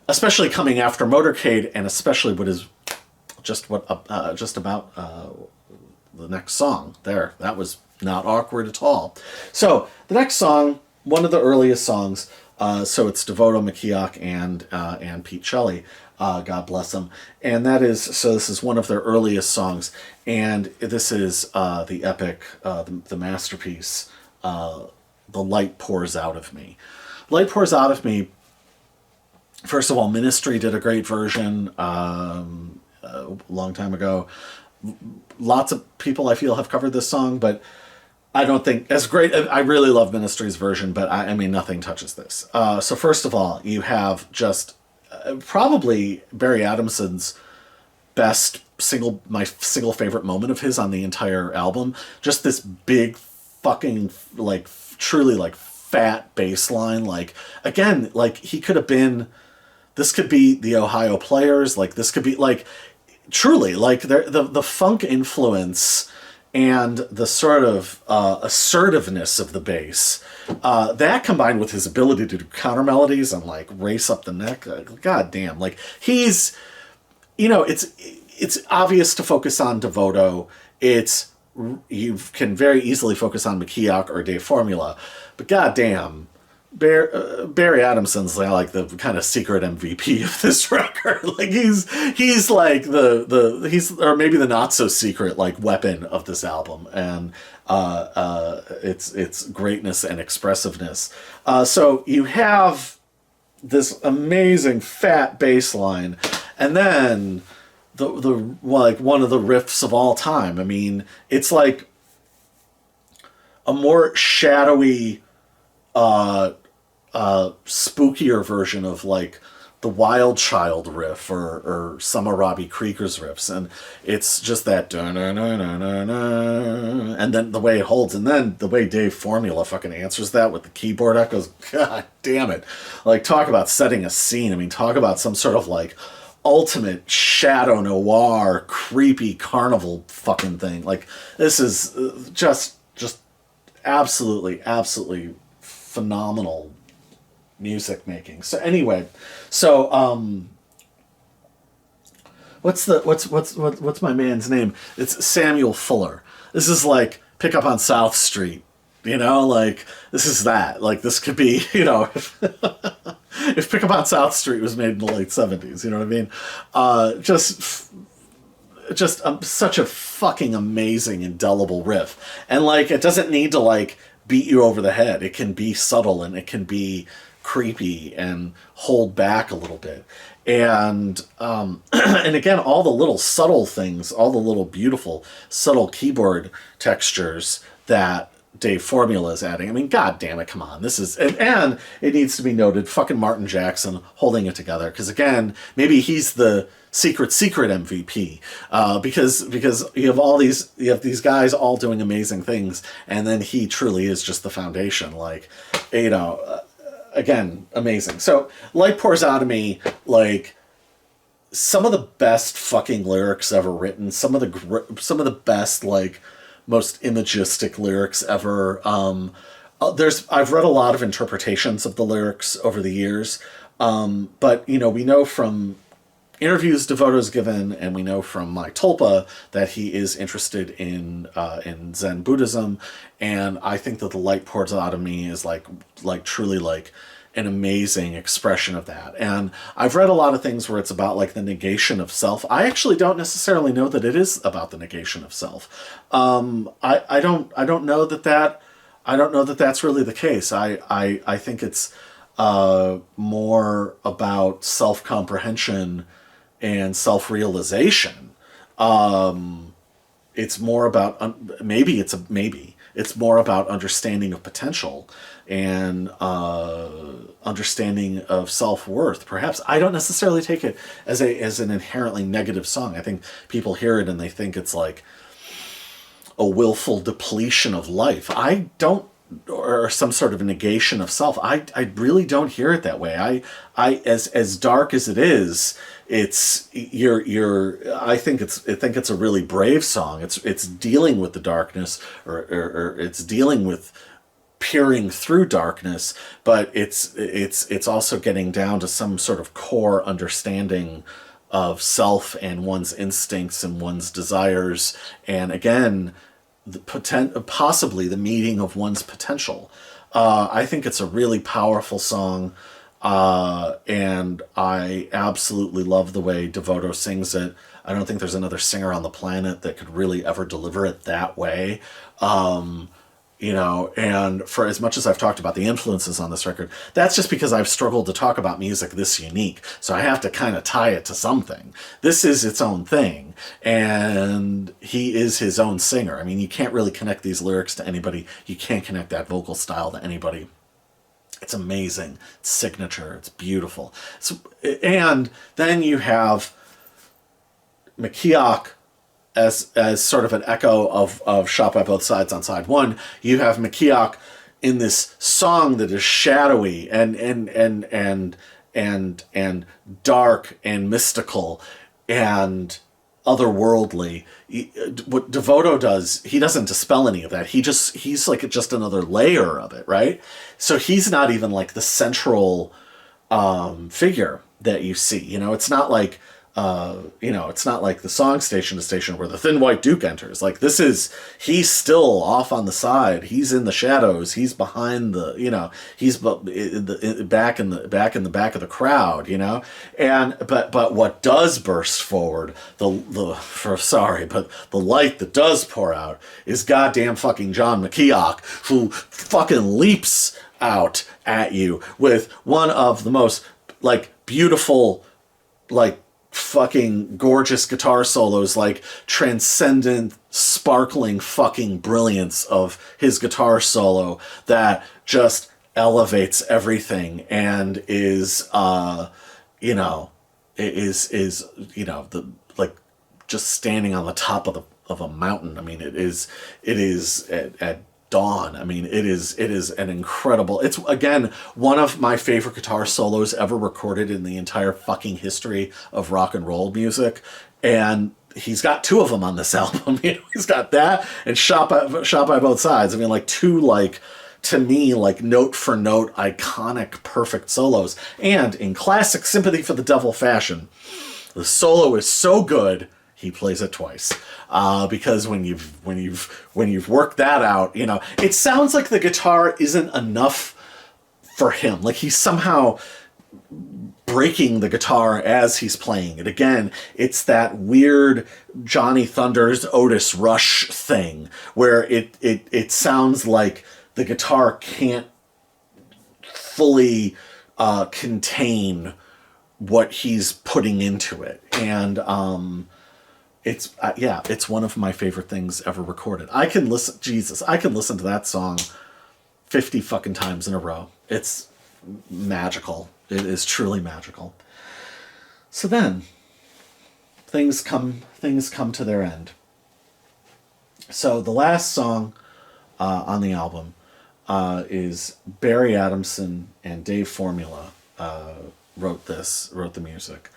Especially coming after Motorcade, and especially what is just about the next song there. That was not awkward at all. So the next song, one of the earliest songs, so it's DeVoto, McKeoch, and Pete Shelley, God bless them. And this is one of their earliest songs, and this is the epic, the masterpiece, The Light Pours Out of Me. Light Pours Out of Me, first of all, Ministry did a great version a long time ago. Lots of people, I feel, have covered this song, but I don't think as great. I really love Ministry's version, but I mean, nothing touches this. So first of all, you have just probably Barry Adamson's best my single favorite moment of his on the entire album. Just this big fucking, like, truly, like, fat bass line. Like, again, like, he could have been, this could be the Ohio Players. Like, this could be, like, truly, like, the funk influence and the sort of assertiveness of the bass, that combined with his ability to do counter melodies and like race up the neck, god damn, like he's you know, it's obvious to focus on DeVoto. It's you can very easily focus on McKeoch or Dave Formula, but goddamn, Barry Adamson's like the kind of secret MVP of this record. Like he's like he's or maybe the not so secret like weapon of this album, and its greatness and expressiveness. So you have this amazing fat bass line, and then the like one of the riffs of all time. I mean, it's like a more shadowy, spookier version of like the Wild Child riff or some of Robbie Krieger's riffs, and it's just that and then the way it holds, and then the way Dave Formula fucking answers that with the keyboard echoes. God damn it! Like, talk about setting a scene. I mean, talk about some sort of like ultimate shadow noir, creepy carnival fucking thing. Like, this is just absolutely phenomenal music making. So anyway, what's my man's name? It's Samuel Fuller. This is like Pick Up on South Street, you know, like this is that. Like, this could be, you know, if Pick Up on South Street was made in the late 70s, you know what I mean? Such a fucking amazing, indelible riff. And like, it doesn't need to like beat you over the head. It can be subtle, and it can be creepy and hold back a little bit. And and again, all the little subtle things, all the little beautiful subtle keyboard textures that Dave Formula is adding. I mean, god damn it, come on. This is, and it needs to be noted, fucking Martin Jackson holding it together. Because again, maybe he's the secret MVP, because you have these guys all doing amazing things, and then he truly is just the foundation. Like, you know, again, amazing. So Light Pours Out of Me, like, some of the best fucking lyrics ever written, some of the best, like, most imagistic lyrics ever. I've read a lot of interpretations of the lyrics over the years, but you know, we know from interviews DeVoto's given, and we know from Mike Tolpa that he is interested in Zen Buddhism, and I think that The Light Pours Out of Me is like truly like an amazing expression of that. And I've read a lot of things where it's about like the negation of self. I actually don't necessarily know that it is about the negation of self. I don't know that that's really the case. I think it's more about self-comprehension and self-realization. It's more about it's more about understanding of potential and understanding of self-worth. Perhaps I don't necessarily take it as an inherently negative song. I think people hear it and they think it's like a willful depletion of life. I don't, or some sort of negation of self. I really don't hear it that way. I as dark as it is, I think it's a really brave song. It's dealing with the darkness, or it's dealing with peering through darkness, but it's also getting down to some sort of core understanding of self and one's instincts and one's desires, and again, possibly the meeting of one's potential. I think it's a really powerful song, and I absolutely love the way DeVoto sings it. I don't think there's another singer on the planet that could really ever deliver it that way. You know, and for as much as I've talked about the influences on this record, that's just because I've struggled to talk about music this unique. So I have to kind of tie it to something. This is its own thing, and he is his own singer. I mean, you can't really connect these lyrics to anybody. You can't connect that vocal style to anybody. It's amazing. It's signature. It's beautiful. And then you have McKeoch as sort of an echo of Shot by Both Sides on side one. You have McKeoch in this song that is shadowy and dark and mystical and otherworldly. What DeVoto does, he doesn't dispel any of that. He's like just another layer of it, right? So he's not even like the central figure that you see. You know, it's not like it's not like the song station to station where the Thin White Duke enters. Like, he's still off on the side. He's in the shadows. He's behind he's back in the back of the crowd, And but what does burst forward, the light that does pour out is goddamn fucking John McKeoch, who fucking leaps out at you with one of the most beautiful, fucking gorgeous guitar solos, transcendent, sparkling fucking brilliance of his guitar solo that just elevates everything and is just standing on the top of a mountain. I mean, it is at dawn. I mean, it is an incredible, it's again one of my favorite guitar solos ever recorded in the entire fucking history of rock and roll music. And he's got two of them on this album. He's got that and Shot by Both Sides. I mean, two to me, note for note, iconic, perfect solos. And in classic Sympathy for the Devil fashion, the solo is so good he plays it twice, because when you've worked that out, it sounds like the guitar isn't enough for him. He's somehow breaking the guitar as he's playing it. Again, it's that weird Johnny Thunders Otis Rush thing where it sounds like the guitar can't fully contain what he's putting into it. And it's one of my favorite things ever recorded. I can listen to that song 50 fucking times in a row. It's magical. It is truly magical. So then things come to their end. So the last song on the album is Barry Adamson and Dave Formula wrote the music,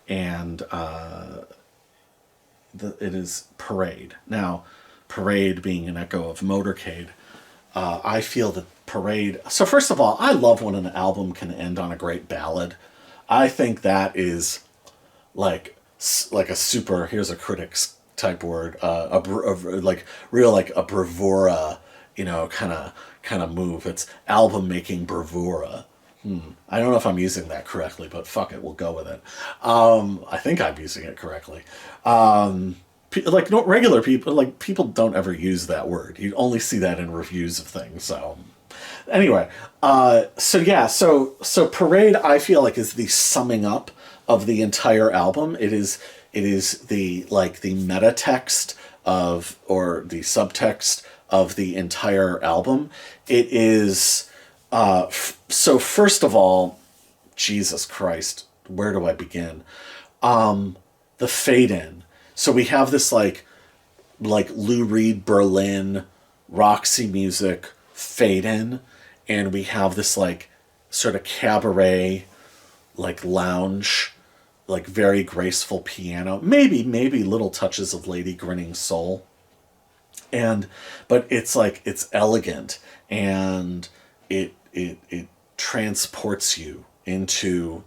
and it is Parade. Now, Parade being an echo of Motorcade, I feel that Parade... So first of all, I love when an album can end on a great ballad. I think that is like a super... Here's a critic's type word. A bravura, kind of move. It's album-making bravura. I don't know if I'm using that correctly, but fuck it, we'll go with it. I think I'm using it correctly. Regular people, people don't ever use that word. You only see that in reviews of things. So anyway, so Parade, I feel is the summing up of the entire album. It is the meta text or the subtext of the entire album. It is... So first of all, Jesus Christ, where do I begin? The fade in. So we have this Lou Reed Berlin Roxy music fade in, and we have this sort of cabaret lounge, very graceful piano, maybe little touches of Lady Grinning Soul. But it's it's elegant, and it transports you into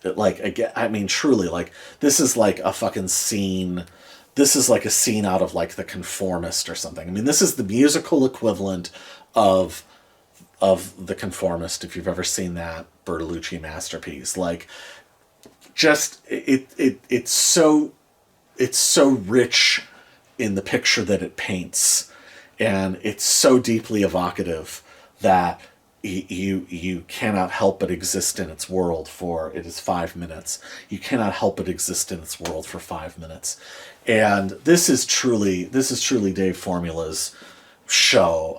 again, I mean, truly, this is a fucking scene. This is a scene out of The Conformist or something. I mean, this is the musical equivalent of The Conformist, if you've ever seen that Bertolucci masterpiece. It's so rich in the picture that it paints, and it's so deeply evocative that you cannot help but exist in its world for, it is 5 minutes. You cannot help but exist in its world for 5 minutes. And this is truly Dave Formula's show.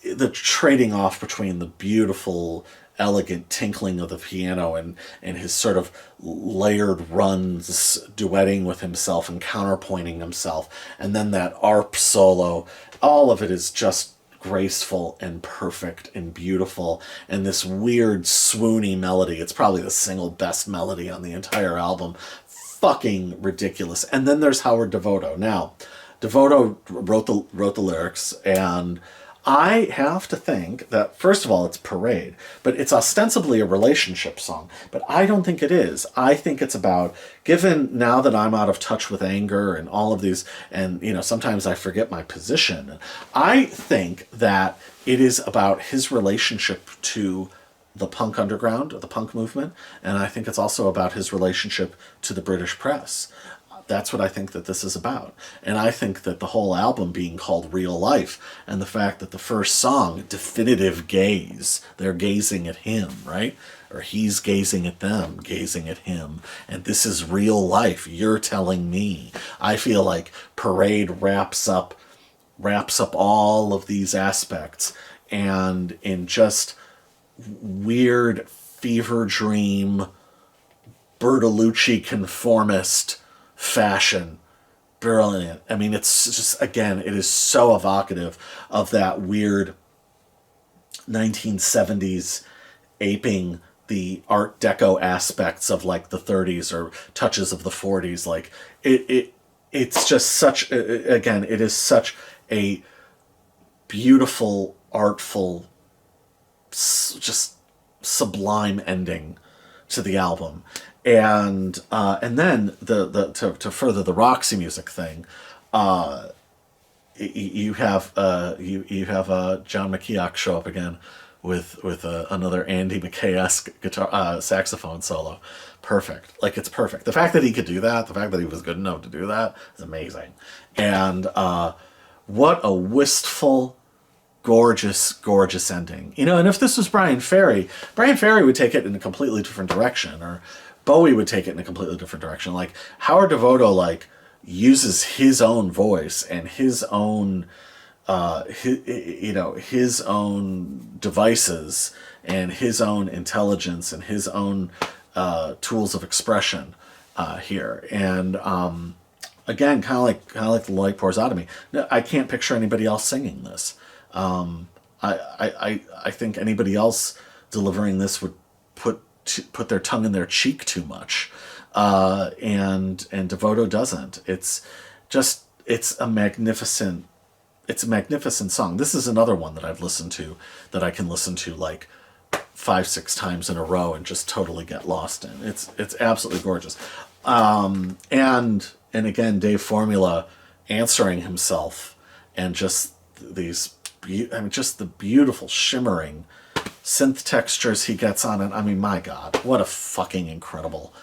The trading off between the beautiful, elegant tinkling of the piano and his sort of layered runs, duetting with himself and counterpointing himself, and then that arp solo, all of it is just graceful and perfect and beautiful, and this weird swoony melody. It's probably the single best melody on the entire album. Fucking ridiculous. And then there's Howard DeVoto. Now, DeVoto wrote the lyrics, and I have to think that, first of all, it's Parade, but it's ostensibly a relationship song. But I don't think it is. I think it's about, given now that I'm out of touch with anger and all of these, and, sometimes I forget my position, I think that it is about his relationship to the punk underground, the punk movement, and I think it's also about his relationship to the British press. That's what I think that this is about. And I think that the whole album being called Real Life, and the fact that the first song, Definitive Gaze, they're gazing at him, right? Or he's gazing at them, gazing at him. And this is real life. You're telling me. I feel like Parade wraps up all of these aspects, and in just weird fever dream Bertolucci conformist fashion. Brilliant. I mean, it's just, again, it is so evocative of that weird 1970s aping the Art Deco aspects of like the 30s or touches of the 40s. Like it's just such, again, it is such a beautiful, artful, just sublime ending to the album. And then to further the Roxy Music thing, you have John McKeoch show up again with another Andy McKay-esque guitar saxophone solo. Perfect. Like, it's perfect. The fact that he could do that, the fact that he was good enough to do that, is amazing. And what a wistful, gorgeous, gorgeous ending. And if this was Brian Ferry would take it in a completely different direction, or Bowie would take it in a completely different direction. Like, Howard DeVoto, like, uses his own voice and his own, his own devices and his own intelligence and his own tools of expression here. And again, kind of like the light pours out of me. I can't picture anybody else singing this. I think anybody else delivering this would put their tongue in their cheek too much, and DeVoto doesn't. It's a magnificent song. This is another one that I've listened to, that I can listen to like 5-6 times in a row and just totally get lost in. It's absolutely gorgeous. And again, Dave Formula answering himself, and just just the beautiful shimmering synth textures he gets on it. I mean, my God, what a fucking incredible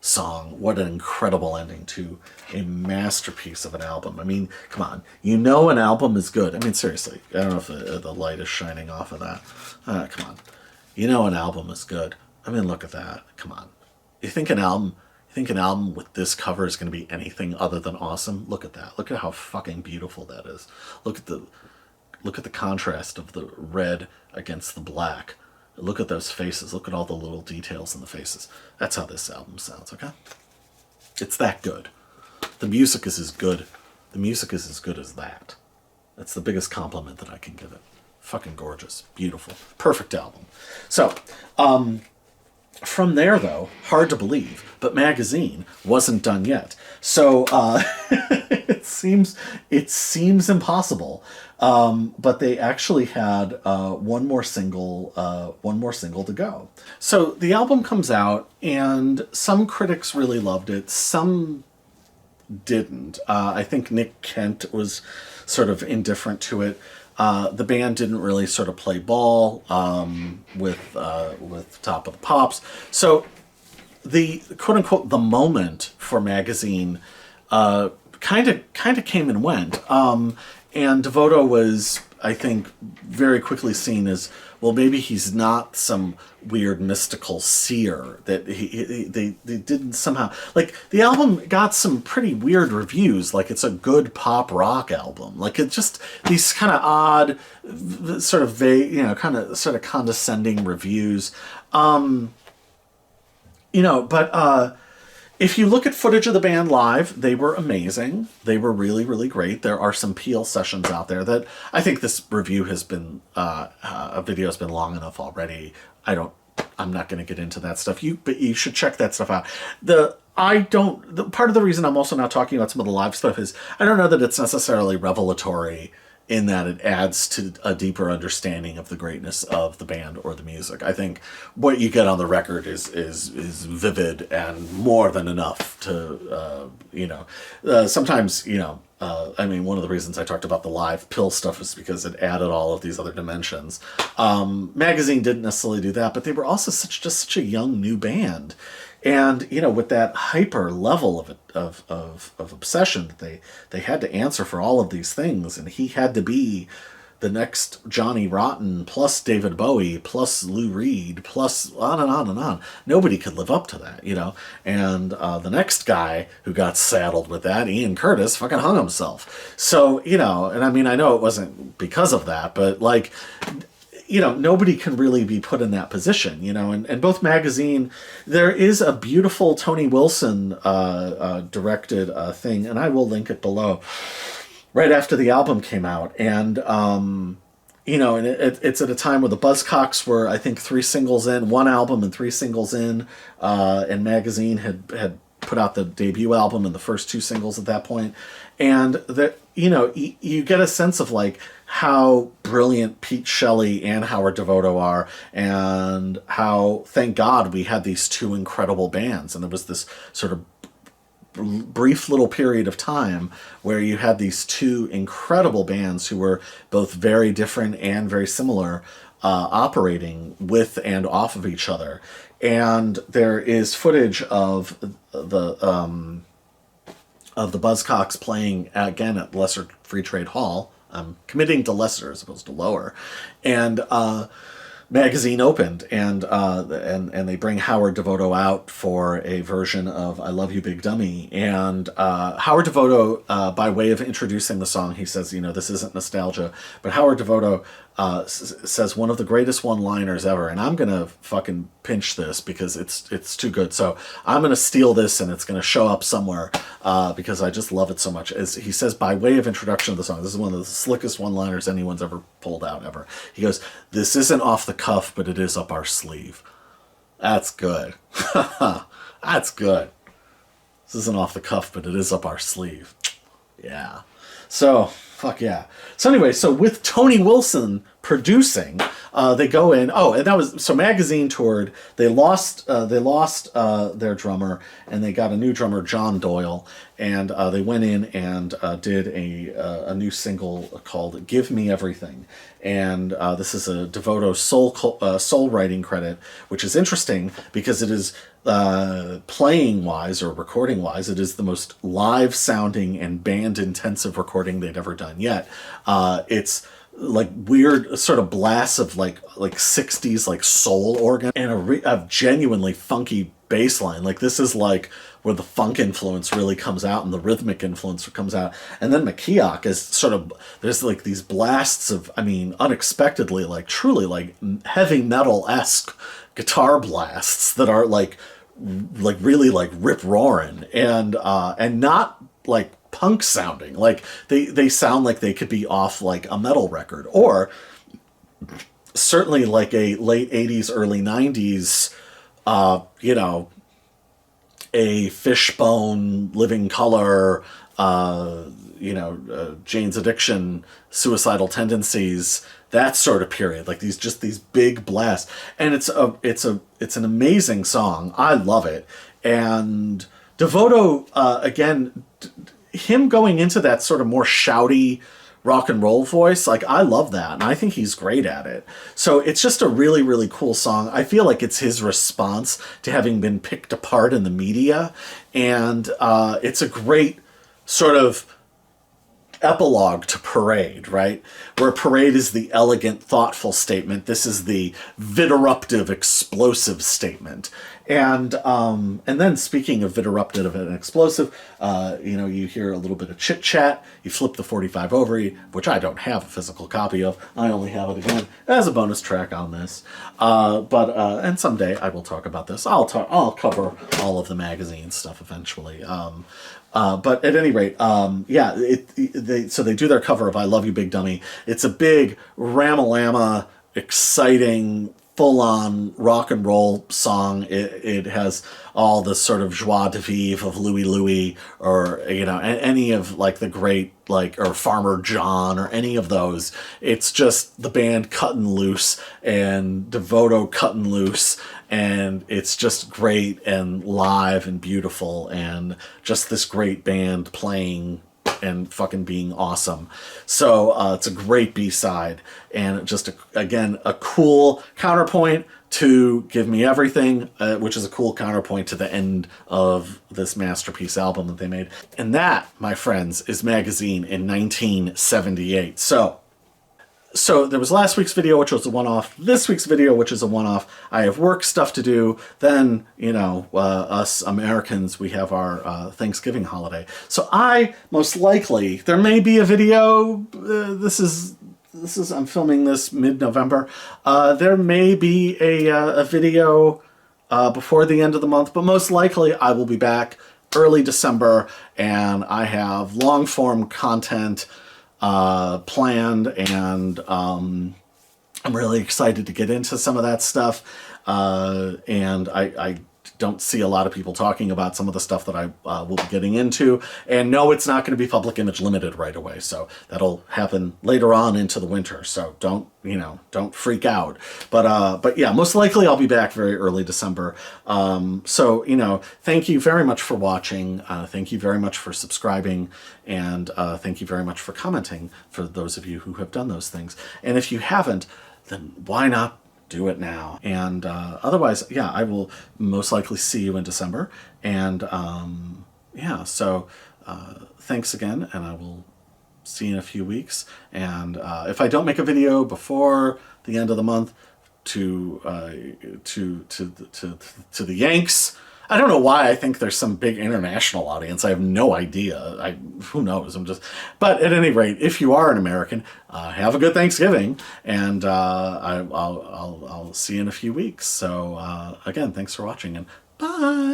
song. What an incredible ending to a masterpiece of an album. I mean, come on. An album is good. I mean, seriously. I don't know if the light is shining off of that. Come on. An album is good. I mean, look at that. Come on. You think an album with this cover is going to be anything other than awesome? Look at that. Look at how fucking beautiful that is. Look at the contrast of the red against the black. Look at those faces. Look at all the little details in the faces. That's how this album sounds, okay? It's that good. The music is as good. The music is as good as that. That's the biggest compliment that I can give it. Fucking gorgeous. Beautiful. Perfect album. So, from there, though, hard to believe, but Magazine wasn't done yet. So it seems impossible. But they actually had one more single to go. So the album comes out, and some critics really loved it. Some didn't. I think Nick Kent was sort of indifferent to it. The band didn't really sort of play ball with Top of the Pops. So the quote unquote the moment for Magazine kind of came and went. And DeVoto was, I think, very quickly seen as, well, maybe he's not some weird mystical seer, that they didn't somehow, like, the album got some pretty weird reviews, like it's a good pop rock album, like it just, these kind of odd, sort of vague, kind of sort of condescending reviews, but if you look at footage of the band live, they were amazing. They were really, really great. There are some Peel sessions out there that I think this review has been, a video has been long enough already. I'm not going to get into that stuff. But you should check that stuff out. Part of the reason I'm also not talking about some of the live stuff is I don't know that it's necessarily revelatory in that it adds to a deeper understanding of the greatness of the band or the music. I think what you get on the record is vivid and more than enough to, sometimes, I mean, one of the reasons I talked about the live Pill stuff is because it added all of these other dimensions. Magazine didn't necessarily do that, but they were also such a young new band. And, with that hyper level of obsession that they had to answer for all of these things, and he had to be the next Johnny Rotten, plus David Bowie, plus Lou Reed, plus on and on and on. Nobody could live up to that, And the next guy who got saddled with that, Ian Curtis, fucking hung himself. So, and I mean, I know it wasn't because of that, but like, nobody can really be put in that position, and both Magazine, there is a beautiful Tony Wilson directed thing, and I will link it below, right after the album came out. And, and it's at a time where the Buzzcocks were, I think, 3 singles in, 1 album and 3 singles in, and Magazine had put out the debut album and the first 2 singles at that point. And that, you get a sense of like how brilliant Pete Shelley and Howard DeVoto are, and how, thank God, we had these 2 incredible bands. And there was this sort of brief little period of time where you had these 2 incredible bands who were both very different and very similar, operating with and off of each other. And there is footage of the Buzzcocks playing again at Lesser Free Trade Hall. I'm committing to lesser as opposed to lower, and Magazine opened, and they bring Howard DeVoto out for a version of "I Love You, Big Dummy." And Howard DeVoto, by way of introducing the song, he says, this isn't nostalgia, but Howard DeVoto says one of the greatest one-liners ever, and I'm gonna fucking pinch this because it's too good. So I'm gonna steal this, and it's gonna show up somewhere because I just love it so much. As he says, by way of introduction of the song, this is one of the slickest one-liners anyone's ever pulled out ever. He goes, "This isn't off the cuff, but it is up our sleeve." That's good. That's good. This isn't off the cuff, but it is up our sleeve. Yeah. So, fuck yeah. So anyway, so with Tony Wilson producing, they go in. Oh, and that was, so Magazine toured. They lost their drummer, and they got a new drummer, John Doyle, and they went in and did a new single called "Give Me Everything." And this is a DeVoto soul writing credit, which is interesting because it is, playing wise or recording wise, it is the most live sounding and band intensive recording they'd ever done yet. It's like weird sort of blasts of like 60s like soul organ, and a genuinely funky bass line. Like, this is like where the funk influence really comes out and the rhythmic influence comes out. And then McKeoch is sort of, there's like these blasts of, I mean, unexpectedly, like truly like heavy metal-esque guitar blasts that are like really like rip roaring and not like punk sounding. Like they sound like they could be off like a metal record, or certainly like a late 80s, early 90s, a Fishbone, Living Colour, Jane's Addiction, Suicidal Tendencies, that sort of period. Like these big blasts, and it's an amazing song. I love it. And DeVoto, again, him going into that sort of more shouty rock and roll voice, like, I love that, and I think he's great at it. So it's just a really, really cool song. I feel like it's his response to having been picked apart in the media, and it's a great sort of epilogue to Parade, right? Where Parade is the elegant, thoughtful statement. This is the vitoruptive, explosive statement. And then, speaking of vitoruptive and explosive, you hear a little bit of chit chat. You flip the 45 over, which I don't have a physical copy of. I only have it again as a bonus track on this. And someday I will talk about this. I'll cover all of the magazine stuff eventually. But at any rate, so they do their cover of "I Love You, Big Dummy." It's a big ramalama, exciting, full-on rock and roll song. It has all the sort of joie de vivre of Louie Louie, or, you know, any of like the great, like, or Farmer John, or any of those. It's just the band cutting loose, and DeVoto cutting loose, and it's just great and live and beautiful, and just this great band playing and fucking being awesome. So it's a great B-side, and just again a cool counterpoint to Give Me Everything, which is a cool counterpoint to the end of this masterpiece album that they made. And that, my friends, is Magazine in 1978. So there was last week's video, which was a one-off. This week's video, which is a one-off. I have work stuff to do. Then, you know, us Americans, we have our Thanksgiving holiday. So I, most likely, there may be a video. I'm filming this mid-November. There may be a video before the end of the month, but most likely I will be back early December, and I have long-form content planned, and I'm really excited to get into some of that stuff, and I don't see a lot of people talking about some of the stuff that I will be getting into, and no, it's not going to be public image limited right away, so that'll happen later on into the winter, so don't freak out, but yeah, most likely I'll be back very early December. So, you know, thank you very much for watching, thank you very much for subscribing, and thank you very much for commenting, for those of you who have done those things, and if you haven't, then why not do it now? And otherwise, yeah, I will most likely see you in December, and yeah, so thanks again, and I will see you in a few weeks. And if I don't make a video before the end of the month to the Yanks, I don't know why I think there's some big international audience. I have no idea. Who knows? But at any rate, if you are an American, have a good Thanksgiving, and I'll see you in a few weeks. So again, thanks for watching, and bye.